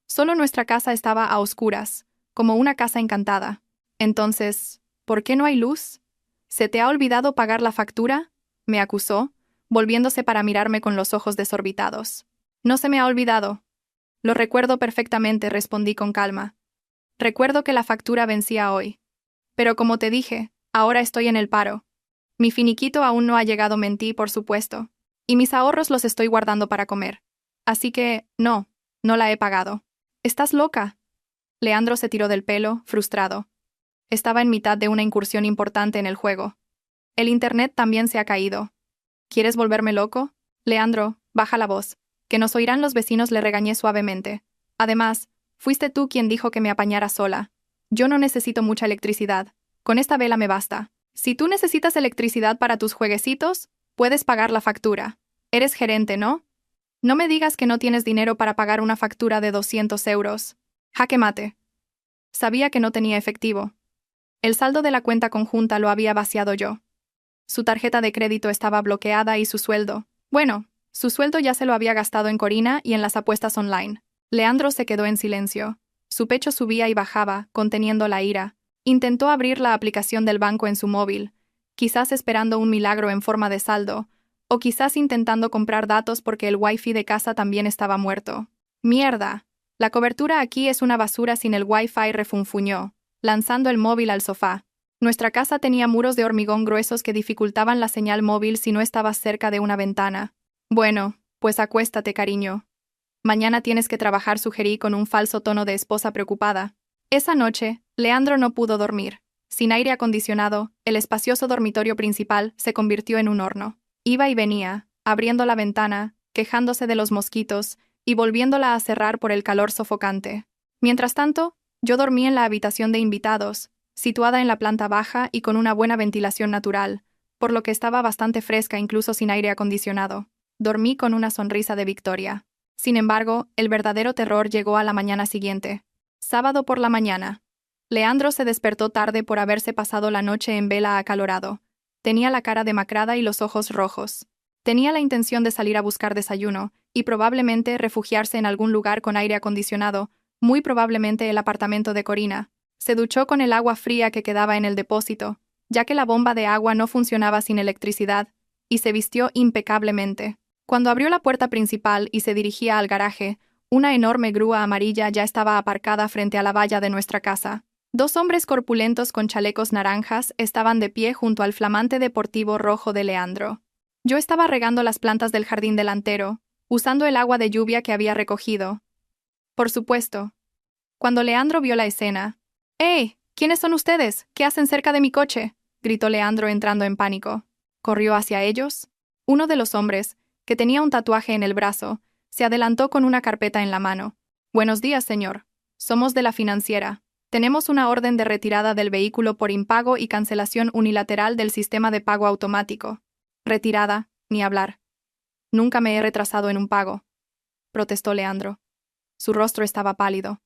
Solo nuestra casa estaba a oscuras, como una casa encantada. Entonces, ¿por qué no hay luz? ¿Se te ha olvidado pagar la factura?, me acusó, volviéndose para mirarme con los ojos desorbitados. No se me ha olvidado. Lo recuerdo perfectamente, respondí con calma. Recuerdo que la factura vencía hoy. Pero como te dije, ahora estoy en el paro. Mi finiquito aún no ha llegado, mentí, por supuesto. Y mis ahorros los estoy guardando para comer. Así que, no la he pagado. ¿Estás loca? Leandro se tiró del pelo, frustrado. Estaba en mitad de una incursión importante en el juego. El internet también se ha caído. ¿Quieres volverme loco? Leandro, baja la voz. Que nos oirán los vecinos, le regañé suavemente. Además, fuiste tú quien dijo que me apañara sola. Yo no necesito mucha electricidad. Con esta vela me basta. Si tú necesitas electricidad para tus jueguecitos, puedes pagar la factura. Eres gerente, ¿no? No me digas que no tienes dinero para pagar una factura de 200 euros. Jaque mate. Sabía que no tenía efectivo. El saldo de la cuenta conjunta lo había vaciado yo. Su tarjeta de crédito estaba bloqueada y su sueldo. Bueno, su sueldo ya se lo había gastado en Corina y en las apuestas online. Leandro se quedó en silencio. Su pecho subía y bajaba, conteniendo la ira. Intentó abrir la aplicación del banco en su móvil, quizás esperando un milagro en forma de saldo, o quizás intentando comprar datos porque el wifi de casa también estaba muerto. ¡Mierda! La cobertura aquí es una basura sin el wifi, refunfuñó, lanzando el móvil al sofá. Nuestra casa tenía muros de hormigón gruesos que dificultaban la señal móvil si no estabas cerca de una ventana. Bueno, pues acuéstate, cariño. Mañana tienes que trabajar, sugerí con un falso tono de esposa preocupada. Esa noche, Leandro no pudo dormir. Sin aire acondicionado, el espacioso dormitorio principal se convirtió en un horno. Iba y venía, abriendo la ventana, quejándose de los mosquitos y volviéndola a cerrar por el calor sofocante. Mientras tanto, yo dormí en la habitación de invitados, situada en la planta baja y con una buena ventilación natural, por lo que estaba bastante fresca incluso sin aire acondicionado. Dormí con una sonrisa de victoria. Sin embargo, el verdadero terror llegó a la mañana siguiente. Sábado por la mañana. Leandro se despertó tarde por haberse pasado la noche en vela acalorado. Tenía la cara demacrada y los ojos rojos. Tenía la intención de salir a buscar desayuno, y probablemente refugiarse en algún lugar con aire acondicionado, muy probablemente el apartamento de Corina. Se duchó con el agua fría que quedaba en el depósito, ya que la bomba de agua no funcionaba sin electricidad, y se vistió impecablemente. Cuando abrió la puerta principal y se dirigía al garaje, una enorme grúa amarilla ya estaba aparcada frente a la valla de nuestra casa. Dos hombres corpulentos con chalecos naranjas estaban de pie junto al flamante deportivo rojo de Leandro. Yo estaba regando las plantas del jardín delantero, usando el agua de lluvia que había recogido. Por supuesto. Cuando Leandro vio la escena, «¡Hey! ¿Quiénes son ustedes? ¿Qué hacen cerca de mi coche?», gritó Leandro entrando en pánico. Corrió hacia ellos. Uno de los hombres, que tenía un tatuaje en el brazo, se adelantó con una carpeta en la mano. «Buenos días, señor. Somos de la financiera. Tenemos una orden de retirada del vehículo por impago y cancelación unilateral del sistema de pago automático». «Retirada, ni hablar. Nunca me he retrasado en un pago», protestó Leandro. Su rostro estaba pálido.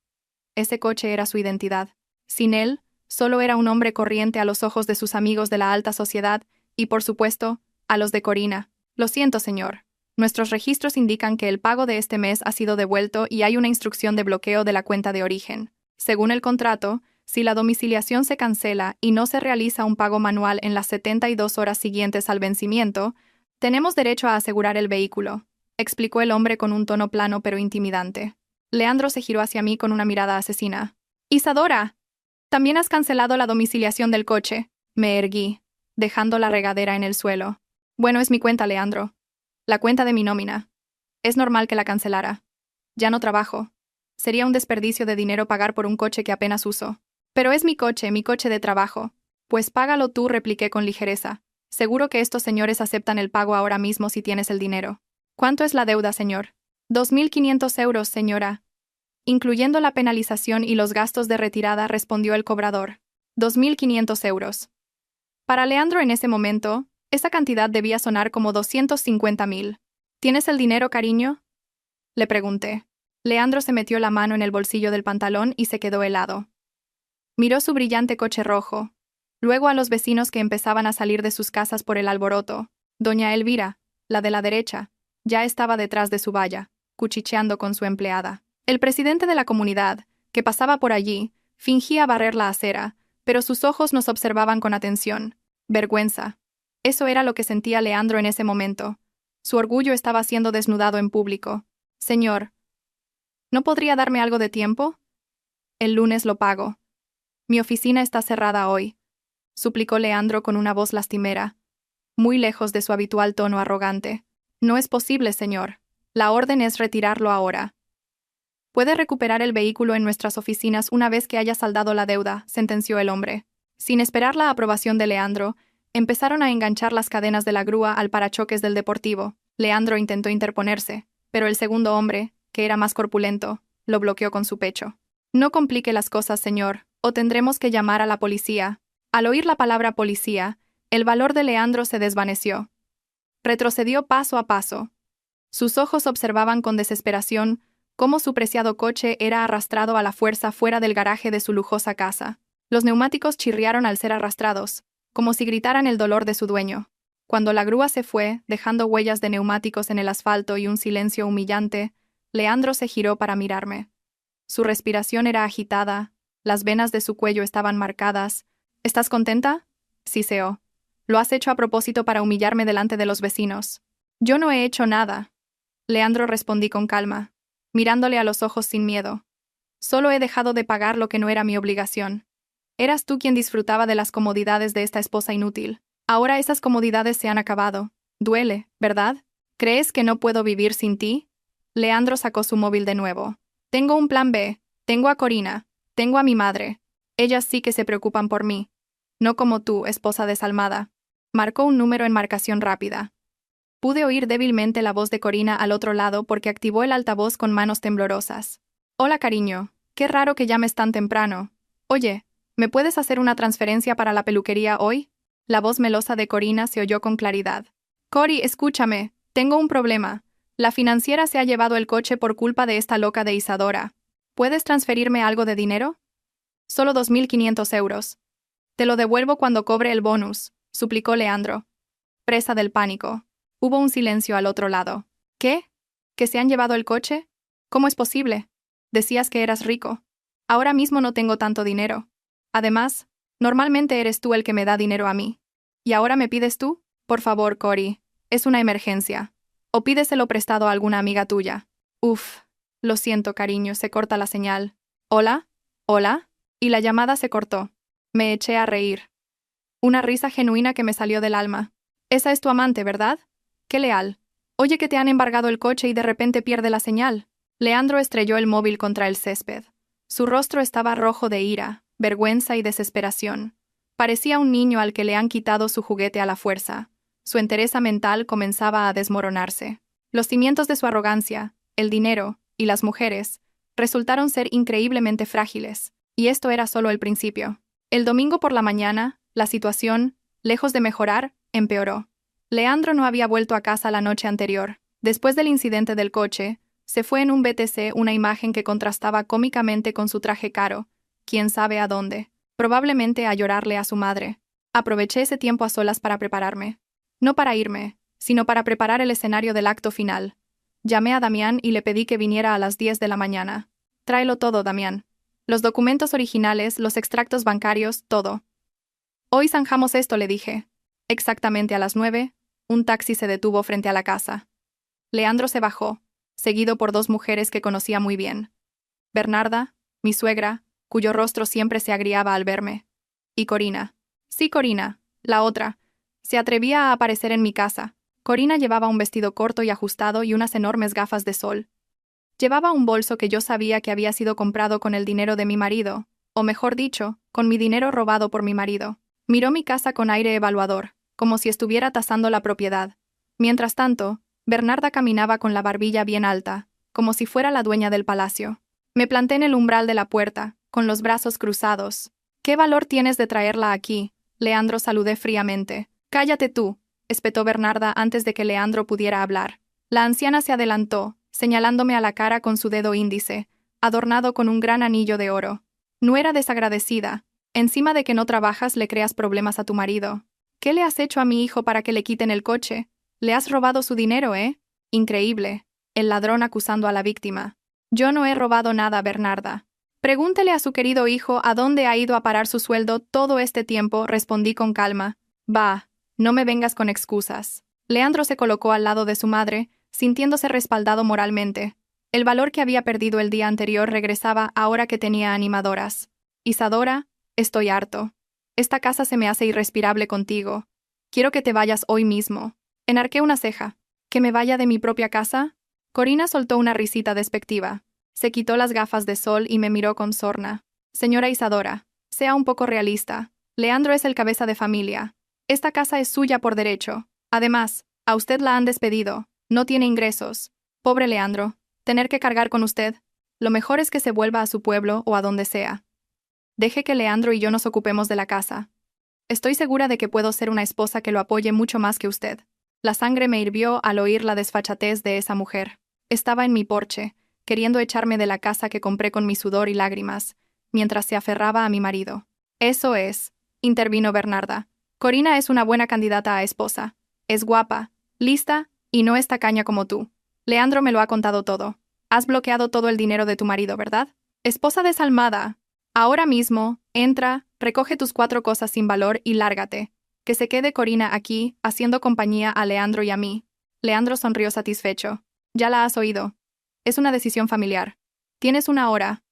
Ese coche era su identidad. Sin él, solo era un hombre corriente a los ojos de sus amigos de la alta sociedad y, por supuesto, a los de Corina. «Lo siento, señor. Nuestros registros indican que el pago de este mes ha sido devuelto y hay una instrucción de bloqueo de la cuenta de origen. Según el contrato, si la domiciliación se cancela y no se realiza un pago manual en las 72 horas siguientes al vencimiento, tenemos derecho a asegurar el vehículo», explicó el hombre con un tono plano pero intimidante. Leandro se giró hacia mí con una mirada asesina. «Isadora, también has cancelado la domiciliación del coche». Me erguí, dejando la regadera en el suelo. «Bueno, es mi cuenta, Leandro. La cuenta de mi nómina. Es normal que la cancelara. Ya no trabajo. Sería un desperdicio de dinero pagar por un coche que apenas uso. Pero es mi coche de trabajo». «Pues págalo tú», repliqué con ligereza. «Seguro que estos señores aceptan el pago ahora mismo si tienes el dinero». «¿Cuánto es la deuda, señor?» 2.500 euros, señora. Incluyendo la penalización y los gastos de retirada, respondió el cobrador. 2.500 euros. Para Leandro en ese momento, esa cantidad debía sonar como 250.000. «¿Tienes el dinero, cariño?», le pregunté. Leandro se metió la mano en el bolsillo del pantalón y se quedó helado. Miró su brillante coche rojo, luego a los vecinos que empezaban a salir de sus casas por el alboroto. Doña Elvira, la de la derecha, ya estaba detrás de su valla, cuchicheando con su empleada. El presidente de la comunidad, que pasaba por allí, fingía barrer la acera, pero sus ojos nos observaban con atención. Vergüenza. Eso era lo que sentía Leandro en ese momento. Su orgullo estaba siendo desnudado en público. «Señor, ¿no podría darme algo de tiempo? El lunes lo pago. Mi oficina está cerrada hoy», suplicó Leandro con una voz lastimera, muy lejos de su habitual tono arrogante. «No es posible, señor. La orden es retirarlo ahora. Puede recuperar el vehículo en nuestras oficinas una vez que haya saldado la deuda», sentenció el hombre. Sin esperar la aprobación de Leandro, empezaron a enganchar las cadenas de la grúa al parachoques del deportivo. Leandro intentó interponerse, pero el segundo hombre, que era más corpulento, lo bloqueó con su pecho. «No complique las cosas, señor, o tendremos que llamar a la policía». Al oír la palabra policía, el valor de Leandro se desvaneció. Retrocedió paso a paso. Sus ojos observaban con desesperación cómo su preciado coche era arrastrado a la fuerza fuera del garaje de su lujosa casa. Los neumáticos chirriaron al ser arrastrados, como si gritaran el dolor de su dueño. Cuando la grúa se fue, dejando huellas de neumáticos en el asfalto y un silencio humillante, Leandro se giró para mirarme. Su respiración era agitada, las venas de su cuello estaban marcadas. «¿Estás contenta?», siseó. «Lo has hecho a propósito para humillarme delante de los vecinos». «Yo no he hecho nada», Leandro respondí con calma, mirándole a los ojos sin miedo. «Solo he dejado de pagar lo que no era mi obligación. Eras tú quien disfrutaba de las comodidades de esta esposa inútil. Ahora esas comodidades se han acabado. Duele, ¿verdad? ¿Crees que no puedo vivir sin ti?» Leandro sacó su móvil de nuevo. «Tengo un plan B. Tengo a Corina. Tengo a mi madre. Ellas sí que se preocupan por mí. No como tú, esposa desalmada. Marcó un número en marcación rápida. Pude oír débilmente la voz de Corina al otro lado porque activó el altavoz con manos temblorosas. Hola, cariño. Qué raro que llames tan temprano. Oye, ¿me puedes hacer una transferencia para la peluquería hoy? La voz melosa de Corina se oyó con claridad. Cori, escúchame. Tengo un problema. La financiera se ha llevado el coche por culpa de esta loca de Isadora. ¿Puedes transferirme algo de dinero? Solo 2.500 euros. Te lo devuelvo cuando cobre el bonus, suplicó Leandro. Presa del pánico. Hubo un silencio al otro lado. ¿Qué? ¿Que se han llevado el coche? ¿Cómo es posible? Decías que eras rico. Ahora mismo no tengo tanto dinero. Además, normalmente eres tú el que me da dinero a mí. ¿Y ahora me pides tú? Por favor, Cory. Es una emergencia. O pídeselo prestado a alguna amiga tuya. Uf. Lo siento, cariño, se corta la señal. ¿Hola? ¿Hola? Y la llamada se cortó. Me eché a reír. Una risa genuina que me salió del alma. Esa es tu amante, ¿verdad? Qué leal. Oye que te han embargado el coche y de repente pierde la señal. Leandro estrelló el móvil contra el césped. Su rostro estaba rojo de ira, vergüenza y desesperación. Parecía un niño al que le han quitado su juguete a la fuerza. Su entereza mental comenzaba a desmoronarse. Los cimientos de su arrogancia, el dinero y las mujeres, resultaron ser increíblemente frágiles, y esto era solo el principio. El domingo por la mañana, la situación, lejos de mejorar, empeoró. Leandro no había vuelto a casa la noche anterior. Después del incidente del coche, se fue en un BTC una imagen que contrastaba cómicamente con su traje caro, quién sabe a dónde, probablemente a llorarle a su madre. Aproveché ese tiempo a solas para prepararme. No para irme, sino para preparar el escenario del acto final. Llamé a Damián y le pedí que viniera a las 10 de la mañana. Tráelo todo, Damián. Los documentos originales, los extractos bancarios, todo. Hoy zanjamos esto, le dije. Exactamente a las 9, un taxi se detuvo frente a la casa. Leandro se bajó, seguido por dos mujeres que conocía muy bien. Bernarda, mi suegra, cuyo rostro siempre se agriaba al verme. Y Corina. Sí, Corina, la otra. Se atrevía a aparecer en mi casa. Corina llevaba un vestido corto y ajustado y unas enormes gafas de sol. Llevaba un bolso que yo sabía que había sido comprado con el dinero de mi marido, o mejor dicho, con mi dinero robado por mi marido. Miró mi casa con aire evaluador, como si estuviera tasando la propiedad. Mientras tanto, Bernarda caminaba con la barbilla bien alta, como si fuera la dueña del palacio. Me planté en el umbral de la puerta, con los brazos cruzados. ¿Qué valor tienes de traerla aquí? Leandro saludé fríamente. Cállate tú, espetó Bernarda antes de que Leandro pudiera hablar. La anciana se adelantó, señalándome a la cara con su dedo índice, adornado con un gran anillo de oro. No era desagradecida. Encima de que no trabajas le creas problemas a tu marido. ¿Qué le has hecho a mi hijo para que le quiten el coche? Le has robado su dinero, ¿eh? Increíble. El ladrón acusando a la víctima. Yo no he robado nada, Bernarda. Pregúntele a su querido hijo a dónde ha ido a parar su sueldo todo este tiempo, respondí con calma. Va, no me vengas con excusas. Leandro se colocó al lado de su madre, sintiéndose respaldado moralmente. El valor que había perdido el día anterior regresaba ahora que tenía animadoras. Isadora, estoy harto. Esta casa se me hace irrespirable contigo. Quiero que te vayas hoy mismo. Enarqué una ceja. ¿Que me vaya de mi propia casa? Corina soltó una risita despectiva. Se quitó las gafas de sol y me miró con sorna. Señora Isadora, sea un poco realista. Leandro es el cabeza de familia. Esta casa es suya por derecho. Además, a usted la han despedido. No tiene ingresos. Pobre Leandro. Tener que cargar con usted. Lo mejor es que se vuelva a su pueblo o a donde sea. Deje que Leandro y yo nos ocupemos de la casa. Estoy segura de que puedo ser una esposa que lo apoye mucho más que usted. La sangre me hirvió al oír la desfachatez de esa mujer. Estaba en mi porche, queriendo echarme de la casa que compré con mi sudor y lágrimas, mientras se aferraba a mi marido. Eso es, intervino Bernarda. Corina es una buena candidata a esposa. Es guapa, lista y no es tacaña como tú. Leandro me lo ha contado todo. Has bloqueado todo el dinero de tu marido, ¿verdad? Esposa desalmada. Ahora mismo, entra, recoge tus 4 cosas sin valor y lárgate. Que se quede Corina aquí, haciendo compañía a Leandro y a mí. Leandro sonrió satisfecho. Ya la has oído. Es una decisión familiar. Tienes 1 hora.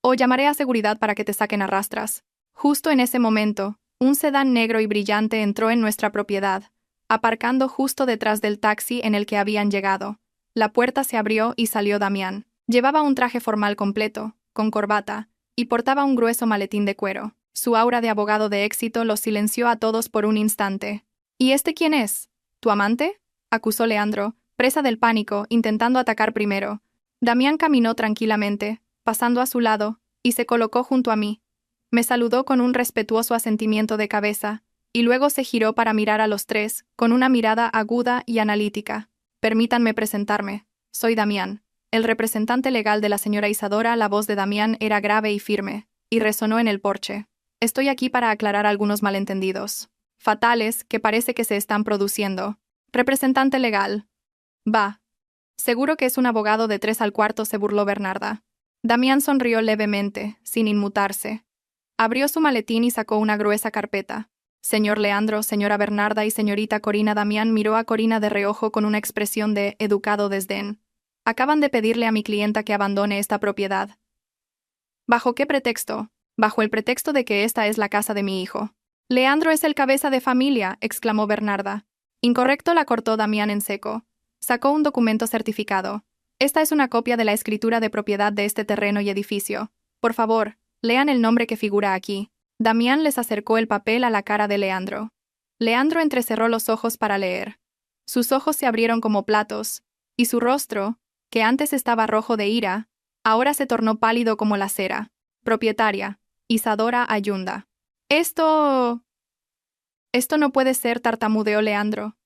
O llamaré a seguridad para que te saquen a rastras. Justo en ese momento, un sedán negro y brillante entró en nuestra propiedad, aparcando justo detrás del taxi en el que habían llegado. La puerta se abrió y salió Damián. Llevaba un traje formal completo, con corbata, y portaba un grueso maletín de cuero. Su aura de abogado de éxito los silenció a todos por un instante. ¿Y este quién es? ¿Tu amante?, acusó Leandro, presa del pánico, intentando atacar primero. Damián caminó tranquilamente, pasando a su lado, y se colocó junto a mí. Me saludó con un respetuoso asentimiento de cabeza, y luego se giró para mirar a los tres, con una mirada aguda y analítica. Permítanme presentarme. Soy Damián, el representante legal de la señora Isadora. La voz de Damián era grave y firme, y resonó en el porche. Estoy aquí para aclarar algunos malentendidos fatales que parece que se están produciendo. Representante legal. Va. Seguro que es un abogado de 3 al cuarto, se burló Bernarda. Damián sonrió levemente, sin inmutarse. Abrió su maletín y sacó una gruesa carpeta. Señor Leandro, señora Bernarda y señorita Corina. Damián miró a Corina de reojo con una expresión de educado desdén. Acaban de pedirle a mi clienta que abandone esta propiedad. ¿Bajo qué pretexto? Bajo el pretexto de que esta es la casa de mi hijo. Leandro es el cabeza de familia, exclamó Bernarda. Incorrecto, la cortó Damián en seco. Sacó un documento certificado. Esta es una copia de la escritura de propiedad de este terreno y edificio. Por favor, lean el nombre que figura aquí. Damián les acercó el papel a la cara de Leandro. Leandro entrecerró los ojos para leer. Sus ojos se abrieron como platos, y su rostro, que antes estaba rojo de ira, ahora se tornó pálido como la cera. Propietaria, Isadora Ayunda. Esto no puede ser, tartamudeó Leandro.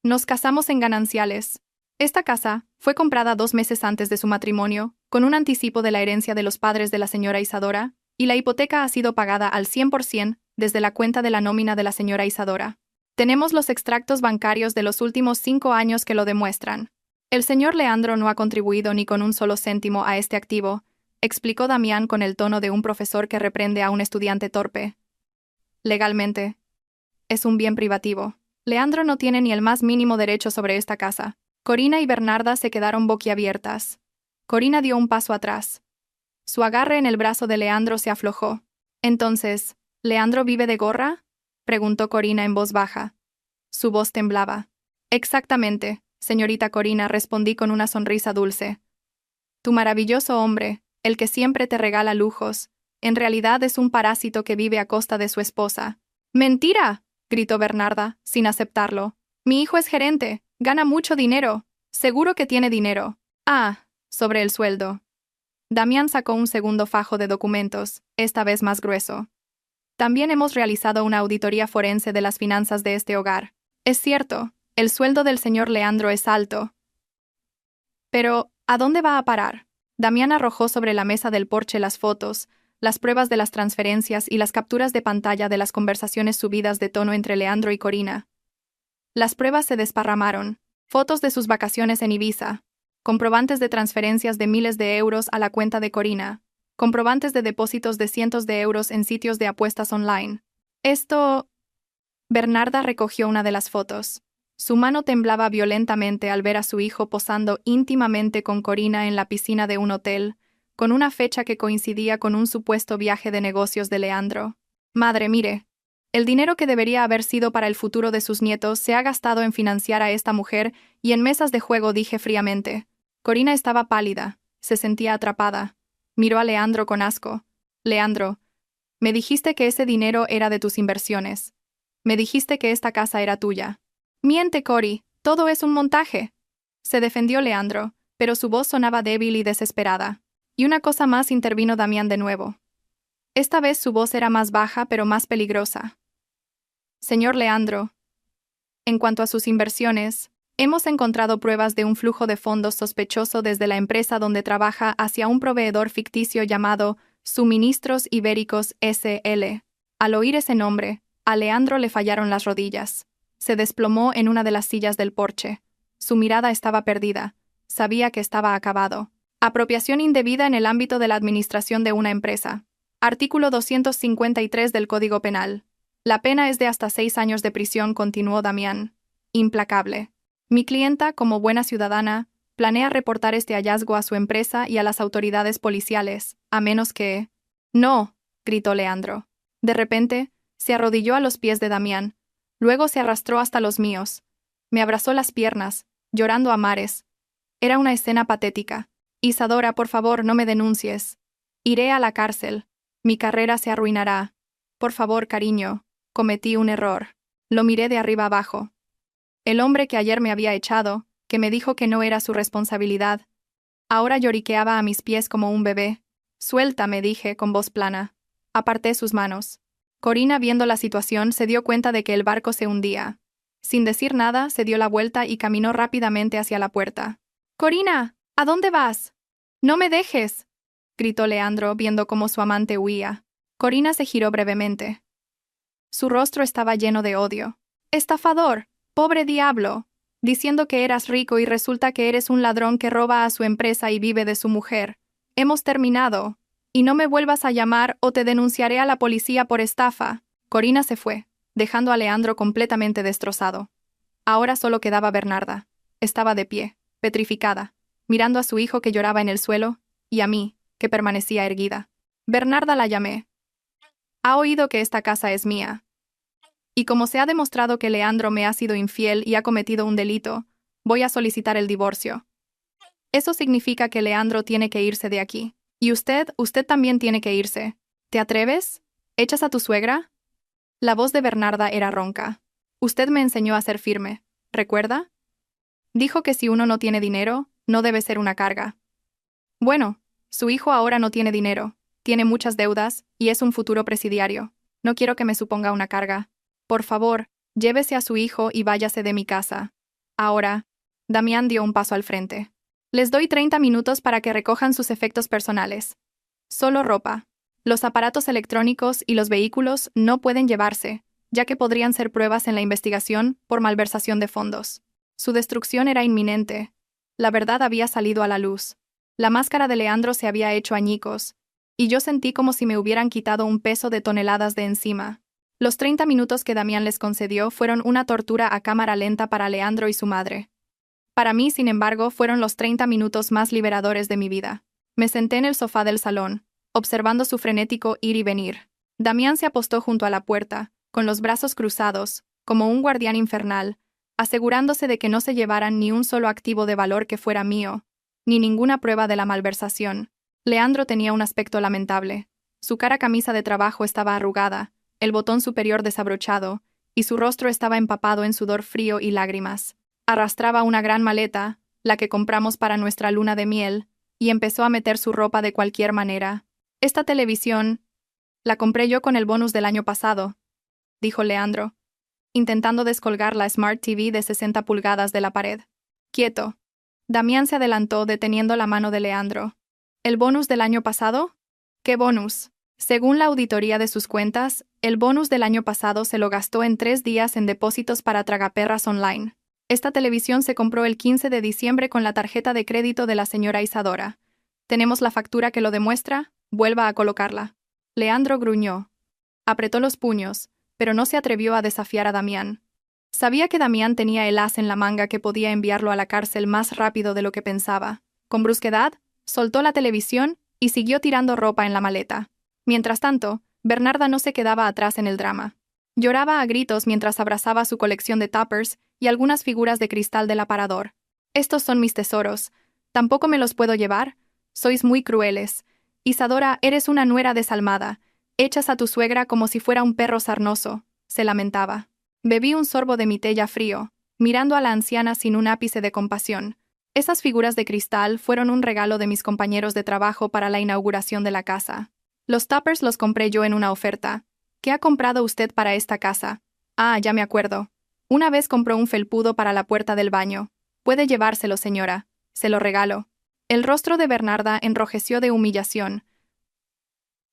Nos casamos en gananciales. Esta casa fue comprada 2 meses antes de su matrimonio, con un anticipo de la herencia de los padres de la señora Isadora, y la hipoteca ha sido pagada al 100% desde la cuenta de la nómina de la señora Isadora. Tenemos los extractos bancarios de los últimos 5 años que lo demuestran. El señor Leandro no ha contribuido ni con un solo céntimo a este activo, explicó Damián con el tono de un profesor que reprende a un estudiante torpe. Legalmente, es un bien privativo. Leandro no tiene ni el más mínimo derecho sobre esta casa. Corina y Bernarda se quedaron boquiabiertas. Corina dio un paso atrás. Su agarre en el brazo de Leandro se aflojó. Entonces, ¿Leandro vive de gorra?, preguntó Corina en voz baja. Su voz temblaba. Exactamente, señorita Corina, respondí con una sonrisa dulce. Tu maravilloso hombre, el que siempre te regala lujos, en realidad es un parásito que vive a costa de su esposa. ¡Mentira!, gritó Bernarda, sin aceptarlo. Mi hijo es gerente, gana mucho dinero. Seguro que tiene dinero. Ah, sobre el sueldo. Damián sacó un segundo fajo de documentos, esta vez más grueso. También hemos realizado una auditoría forense de las finanzas de este hogar. Es cierto, el sueldo del señor Leandro es alto. Pero, ¿a dónde va a parar? Damián arrojó sobre la mesa del porche las fotos, las pruebas de las transferencias y las capturas de pantalla de las conversaciones subidas de tono entre Leandro y Corina. Las pruebas se desparramaron. Fotos de sus vacaciones en Ibiza, comprobantes de transferencias de miles de euros a la cuenta de Corina, comprobantes de depósitos de cientos de euros en sitios de apuestas online. Esto... Bernarda recogió una de las fotos. Su mano temblaba violentamente al ver a su hijo posando íntimamente con Corina en la piscina de un hotel, con una fecha que coincidía con un supuesto viaje de negocios de Leandro. Madre, mire. El dinero que debería haber sido para el futuro de sus nietos se ha gastado en financiar a esta mujer y en mesas de juego, dije fríamente. Corina estaba pálida, se sentía atrapada. Miró a Leandro con asco. Leandro, me dijiste que ese dinero era de tus inversiones. Me dijiste que esta casa era tuya. Miente, Cori, todo es un montaje. Se defendió Leandro, pero su voz sonaba débil y desesperada. Y una cosa más, intervino Damián de nuevo. Esta vez su voz era más baja pero más peligrosa. Señor Leandro, en cuanto a sus inversiones, hemos encontrado pruebas de un flujo de fondos sospechoso desde la empresa donde trabaja hacia un proveedor ficticio llamado Suministros Ibéricos S.L. Al oír ese nombre, a Leandro le fallaron las rodillas. Se desplomó en una de las sillas del porche. Su mirada estaba perdida. Sabía que estaba acabado. Apropiación indebida en el ámbito de la administración de una empresa. Artículo 253 del Código Penal. La pena es de hasta 6 años de prisión, continuó Damián. Implacable. Mi clienta, como buena ciudadana, planea reportar este hallazgo a su empresa y a las autoridades policiales, a menos que... No, gritó Leandro. De repente, se arrodilló a los pies de Damián. Luego se arrastró hasta los míos. Me abrazó las piernas, llorando a mares. Era una escena patética. Isadora, por favor, no me denuncies. Iré a la cárcel. Mi carrera se arruinará. Por favor, cariño, cometí un error. Lo miré de arriba abajo. El hombre que ayer me había echado, que me dijo que no era su responsabilidad, ahora lloriqueaba a mis pies como un bebé. Suelta, me dije con voz plana. Aparté sus manos. Corina, viendo la situación, se dio cuenta de que el barco se hundía. Sin decir nada, se dio la vuelta y caminó rápidamente hacia la puerta. «Corina, ¿a dónde vas? No me dejes», gritó Leandro, viendo cómo su amante huía. Corina se giró brevemente. Su rostro estaba lleno de odio. «Estafador, pobre diablo, diciendo que eras rico y resulta que eres un ladrón que roba a su empresa y vive de su mujer. Hemos terminado. Y no me vuelvas a llamar o te denunciaré a la policía por estafa». Corina se fue, dejando a Leandro completamente destrozado. Ahora solo quedaba Bernarda. Estaba de pie, petrificada, mirando a su hijo que lloraba en el suelo, y a mí, que permanecía erguida. «Bernarda», la llamé. «Ha oído que esta casa es mía. Y como se ha demostrado que Leandro me ha sido infiel y ha cometido un delito, voy a solicitar el divorcio. Eso significa que Leandro tiene que irse de aquí. Y usted también tiene que irse. ¿Te atreves? ¿Echas a tu suegra?» La voz de Bernarda era ronca. «Usted me enseñó a ser firme, ¿recuerda? Dijo que si uno no tiene dinero, no debe ser una carga. Bueno, su hijo ahora no tiene dinero, tiene muchas deudas y es un futuro presidiario. No quiero que me suponga una carga. Por favor, llévese a su hijo y váyase de mi casa. Ahora». Damián dio un paso al frente. «Les doy 30 minutos para que recojan sus efectos personales. Solo ropa. Los aparatos electrónicos y los vehículos no pueden llevarse, ya que podrían ser pruebas en la investigación por malversación de fondos». Su destrucción era inminente. La verdad había salido a la luz. La máscara de Leandro se había hecho añicos, y yo sentí como si me hubieran quitado un peso de toneladas de encima. Los 30 minutos que Damián les concedió fueron una tortura a cámara lenta para Leandro y su madre. Para mí, sin embargo, fueron los 30 minutos más liberadores de mi vida. Me senté en el sofá del salón, observando su frenético ir y venir. Damián se apostó junto a la puerta, con los brazos cruzados, como un guardián infernal, asegurándose de que no se llevaran ni un solo activo de valor que fuera mío, ni ninguna prueba de la malversación. Leandro tenía un aspecto lamentable. Su cara camisa de trabajo estaba arrugada, el botón superior desabrochado, y su rostro estaba empapado en sudor frío y lágrimas. Arrastraba una gran maleta, la que compramos para nuestra luna de miel, y empezó a meter su ropa de cualquier manera. «Esta televisión la compré yo con el bonus del año pasado», dijo Leandro, intentando descolgar la Smart TV de 60 pulgadas de la pared. «Quieto». Damián se adelantó deteniendo la mano de Leandro. «¿El bonus del año pasado? ¿Qué bonus?» Según la auditoría de sus cuentas, el bonus del año pasado se lo gastó en 3 días en depósitos para tragaperras online. Esta televisión se compró el 15 de diciembre con la tarjeta de crédito de la señora Isadora. ¿Tenemos la factura que lo demuestra? Vuelva a colocarla». Leandro gruñó. Apretó los puños, pero no se atrevió a desafiar a Damián. Sabía que Damián tenía el as en la manga que podía enviarlo a la cárcel más rápido de lo que pensaba. Con brusquedad, soltó la televisión y siguió tirando ropa en la maleta. Mientras tanto, Bernarda no se quedaba atrás en el drama. Lloraba a gritos mientras abrazaba su colección de tuppers y algunas figuras de cristal del aparador. «Estos son mis tesoros. ¿Tampoco me los puedo llevar? Sois muy crueles. Isadora, eres una nuera desalmada. Echas a tu suegra como si fuera un perro sarnoso», se lamentaba. Bebí un sorbo de mi té ya frío, mirando a la anciana sin un ápice de compasión. Esas figuras de cristal fueron un regalo de mis compañeros de trabajo para la inauguración de la casa. Los tuppers los compré yo en una oferta. «¿Qué ha comprado usted para esta casa?» «Ah, ya me acuerdo. Una vez compró un felpudo para la puerta del baño. Puede llevárselo, señora. Se lo regalo». El rostro de Bernarda enrojeció de humillación.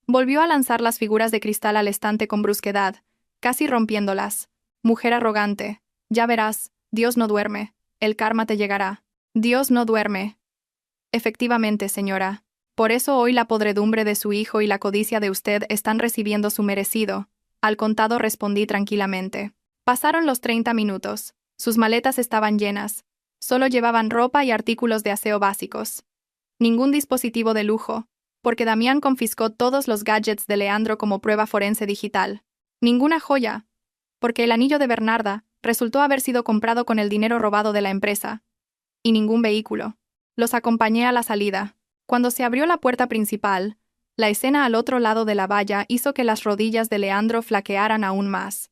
Volvió a lanzar las figuras de cristal al estante con brusquedad, casi rompiéndolas. «Mujer arrogante. Ya verás, Dios no duerme. El karma te llegará». «Dios no duerme». «Efectivamente, señora. Por eso hoy la podredumbre de su hijo y la codicia de usted están recibiendo su merecido». Al contado respondí tranquilamente. Pasaron los 30 minutos. Sus maletas estaban llenas. Solo llevaban ropa y artículos de aseo básicos. Ningún dispositivo de lujo, porque Damián confiscó todos los gadgets de Leandro como prueba forense digital. Ninguna joya, porque el anillo de Bernarda resultó haber sido comprado con el dinero robado de la empresa. Y ningún vehículo. Los acompañé a la salida. Cuando se abrió la puerta principal, La escena al otro lado de la valla hizo que las rodillas de Leandro flaquearan aún más.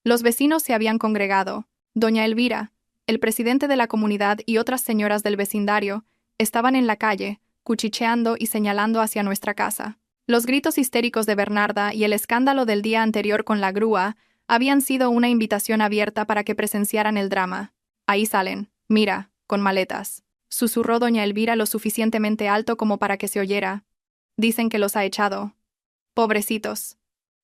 Los vecinos se habían congregado. Doña Elvira, el presidente de la comunidad y otras señoras del vecindario estaban en la calle, cuchicheando y señalando hacia nuestra casa. Los gritos histéricos de Bernarda y el escándalo del día anterior con la grúa habían sido una invitación abierta para que presenciaran el drama. Ahí salen, mira, con maletas. Susurró doña Elvira lo suficientemente alto como para que se oyera. Dicen que los ha echado. Pobrecitos.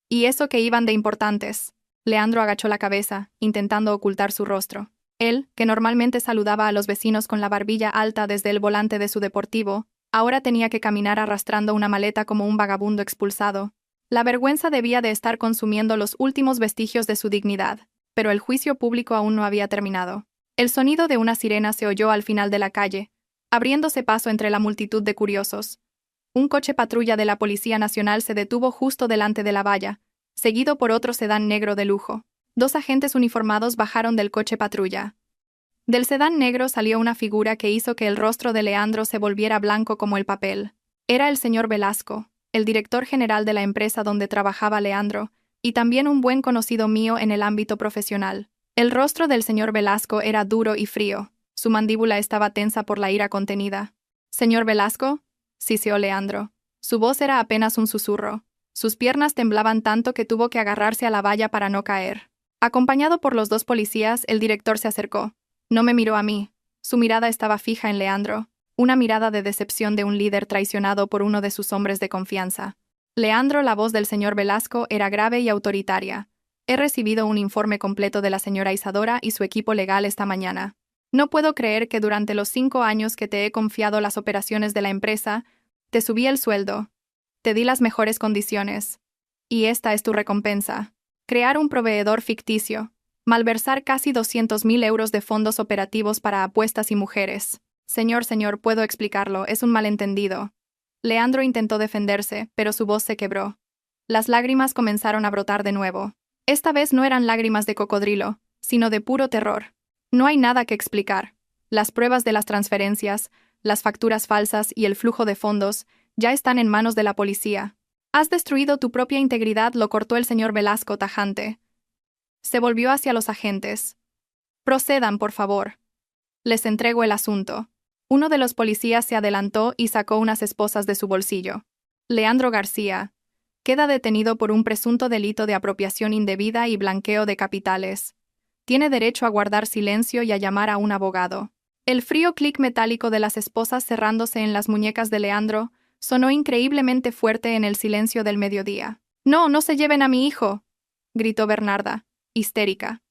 Y eso que iban de importantes. Leandro agachó la cabeza, intentando ocultar su rostro. Él, que normalmente saludaba a los vecinos con la barbilla alta desde el volante de su deportivo, ahora tenía que caminar arrastrando una maleta como un vagabundo expulsado. La vergüenza debía de estar consumiendo los últimos vestigios de su dignidad, pero el juicio público aún no había terminado. El sonido de una sirena se oyó al final de la calle, abriéndose paso entre la multitud de curiosos. Un coche patrulla de la Policía Nacional se detuvo justo delante de la valla, seguido por otro sedán negro de lujo. 2 agentes uniformados bajaron del coche patrulla. Del sedán negro salió una figura que hizo que el rostro de Leandro se volviera blanco como el papel. Era el señor Velasco, el director general de la empresa donde trabajaba Leandro, y también un buen conocido mío en el ámbito profesional. El rostro del señor Velasco era duro y frío. Su mandíbula estaba tensa por la ira contenida. «¿Señor Velasco?», siseó Leandro. Su voz era apenas un susurro. Sus piernas temblaban tanto que tuvo que agarrarse a la valla para no caer. Acompañado por los 2 policías, el director se acercó. No me miró a mí. Su mirada estaba fija en Leandro, una mirada de decepción de un líder traicionado por uno de sus hombres de confianza. Leandro, la voz del señor Velasco era grave y autoritaria. He recibido un informe completo de la señora Isadora y su equipo legal esta mañana. No puedo creer que durante los 5 años que te he confiado las operaciones de la empresa, te subí el sueldo. Te di las mejores condiciones. Y esta es tu recompensa. Crear un proveedor ficticio. Malversar casi 200.000 euros de fondos operativos para apuestas y mujeres. Señor, puedo explicarlo, es un malentendido. Leandro intentó defenderse, pero su voz se quebró. Las lágrimas comenzaron a brotar de nuevo. Esta vez no eran lágrimas de cocodrilo, sino de puro terror. No hay nada que explicar. Las pruebas de las transferencias, las facturas falsas y el flujo de fondos ya están en manos de la policía. Has destruido tu propia integridad, lo cortó el señor Velasco tajante. Se volvió hacia los agentes. Procedan, por favor. Les entrego el asunto. Uno de los policías se adelantó y sacó unas esposas de su bolsillo. Leandro García queda detenido por un presunto delito de apropiación indebida y blanqueo de capitales. Tiene derecho a guardar silencio y a llamar a un abogado. El frío clic metálico de las esposas cerrándose en las muñecas de Leandro sonó increíblemente fuerte en el silencio del mediodía. «No, no se lleven a mi hijo», gritó Bernarda, histérica.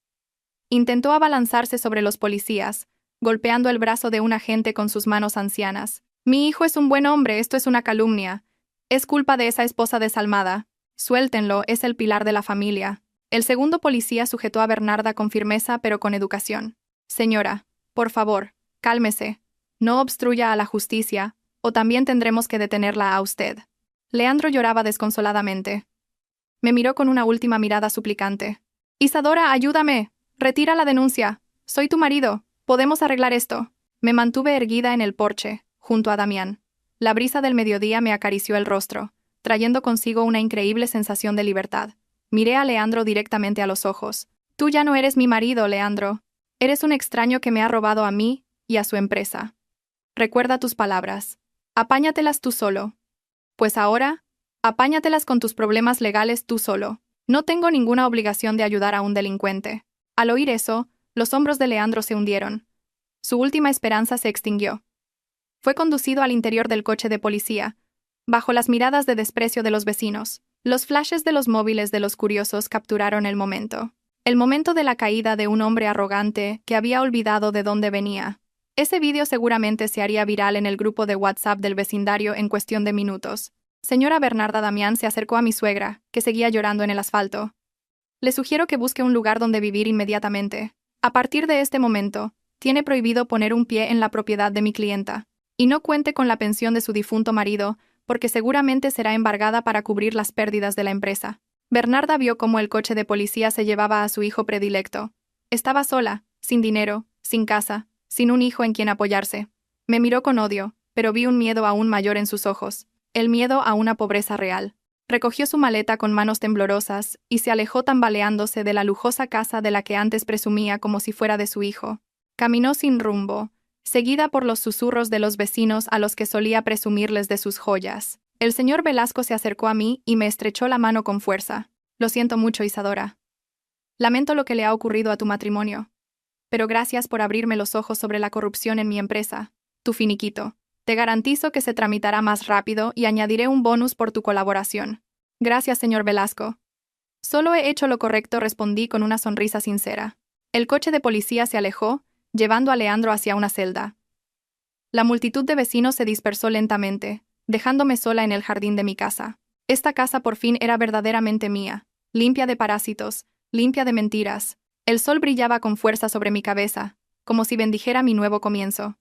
Intentó abalanzarse sobre los policías, golpeando el brazo de un agente con sus manos ancianas. «Mi hijo es un buen hombre, esto es una calumnia. Es culpa de esa esposa desalmada. Suéltenlo, es el pilar de la familia». El segundo policía sujetó a Bernarda con firmeza pero con educación. «Señora, por favor, cálmese. No obstruya a la justicia, o también tendremos que detenerla a usted». Leandro lloraba desconsoladamente. Me miró con una última mirada suplicante. «Isadora, ayúdame. Retira la denuncia. Soy tu marido. Podemos arreglar esto». Me mantuve erguida en el porche, junto a Damián. La brisa del mediodía me acarició el rostro, trayendo consigo una increíble sensación de libertad. Miré a Leandro directamente a los ojos. «Tú ya no eres mi marido, Leandro. Eres un extraño que me ha robado a mí y a su empresa. Recuerda tus palabras. Apáñatelas tú solo. Pues ahora, apáñatelas con tus problemas legales tú solo. No tengo ninguna obligación de ayudar a un delincuente». Al oír eso, los hombros de Leandro se hundieron. Su última esperanza se extinguió. Fue conducido al interior del coche de policía, bajo las miradas de desprecio de los vecinos. Los flashes de los móviles de los curiosos capturaron el momento. El momento de la caída de un hombre arrogante que había olvidado de dónde venía. Ese vídeo seguramente se haría viral en el grupo de WhatsApp del vecindario en cuestión de minutos. Señora Bernarda Damián se acercó a mi suegra, que seguía llorando en el asfalto. «Le sugiero que busque un lugar donde vivir inmediatamente. A partir de este momento, tiene prohibido poner un pie en la propiedad de mi clienta. Y no cuente con la pensión de su difunto marido, porque seguramente será embargada para cubrir las pérdidas de la empresa». Bernarda vio cómo el coche de policía se llevaba a su hijo predilecto. Estaba sola, sin dinero, sin casa, sin un hijo en quien apoyarse. Me miró con odio, pero vi un miedo aún mayor en sus ojos. el miedo a una pobreza real. Recogió su maleta con manos temblorosas y se alejó tambaleándose de la lujosa casa de la que antes presumía como si fuera de su hijo. Caminó sin rumbo, seguida por los susurros de los vecinos a los que solía presumirles de sus joyas. El señor Velasco se acercó a mí y me estrechó la mano con fuerza. Lo siento mucho, Isadora. Lamento lo que le ha ocurrido a tu matrimonio. Pero gracias por abrirme los ojos sobre la corrupción en mi empresa. Tu finiquito. Te garantizo que se tramitará más rápido y añadiré un bonus por tu colaboración. Gracias, señor Velasco. Solo he hecho lo correcto, respondí con una sonrisa sincera. El coche de policía se alejó, llevando a Leandro hacia una celda. La multitud de vecinos se dispersó lentamente, dejándome sola en el jardín de mi casa. Esta casa por fin era verdaderamente mía, limpia de parásitos, limpia de mentiras. El sol brillaba con fuerza sobre mi cabeza, como si bendijera mi nuevo comienzo.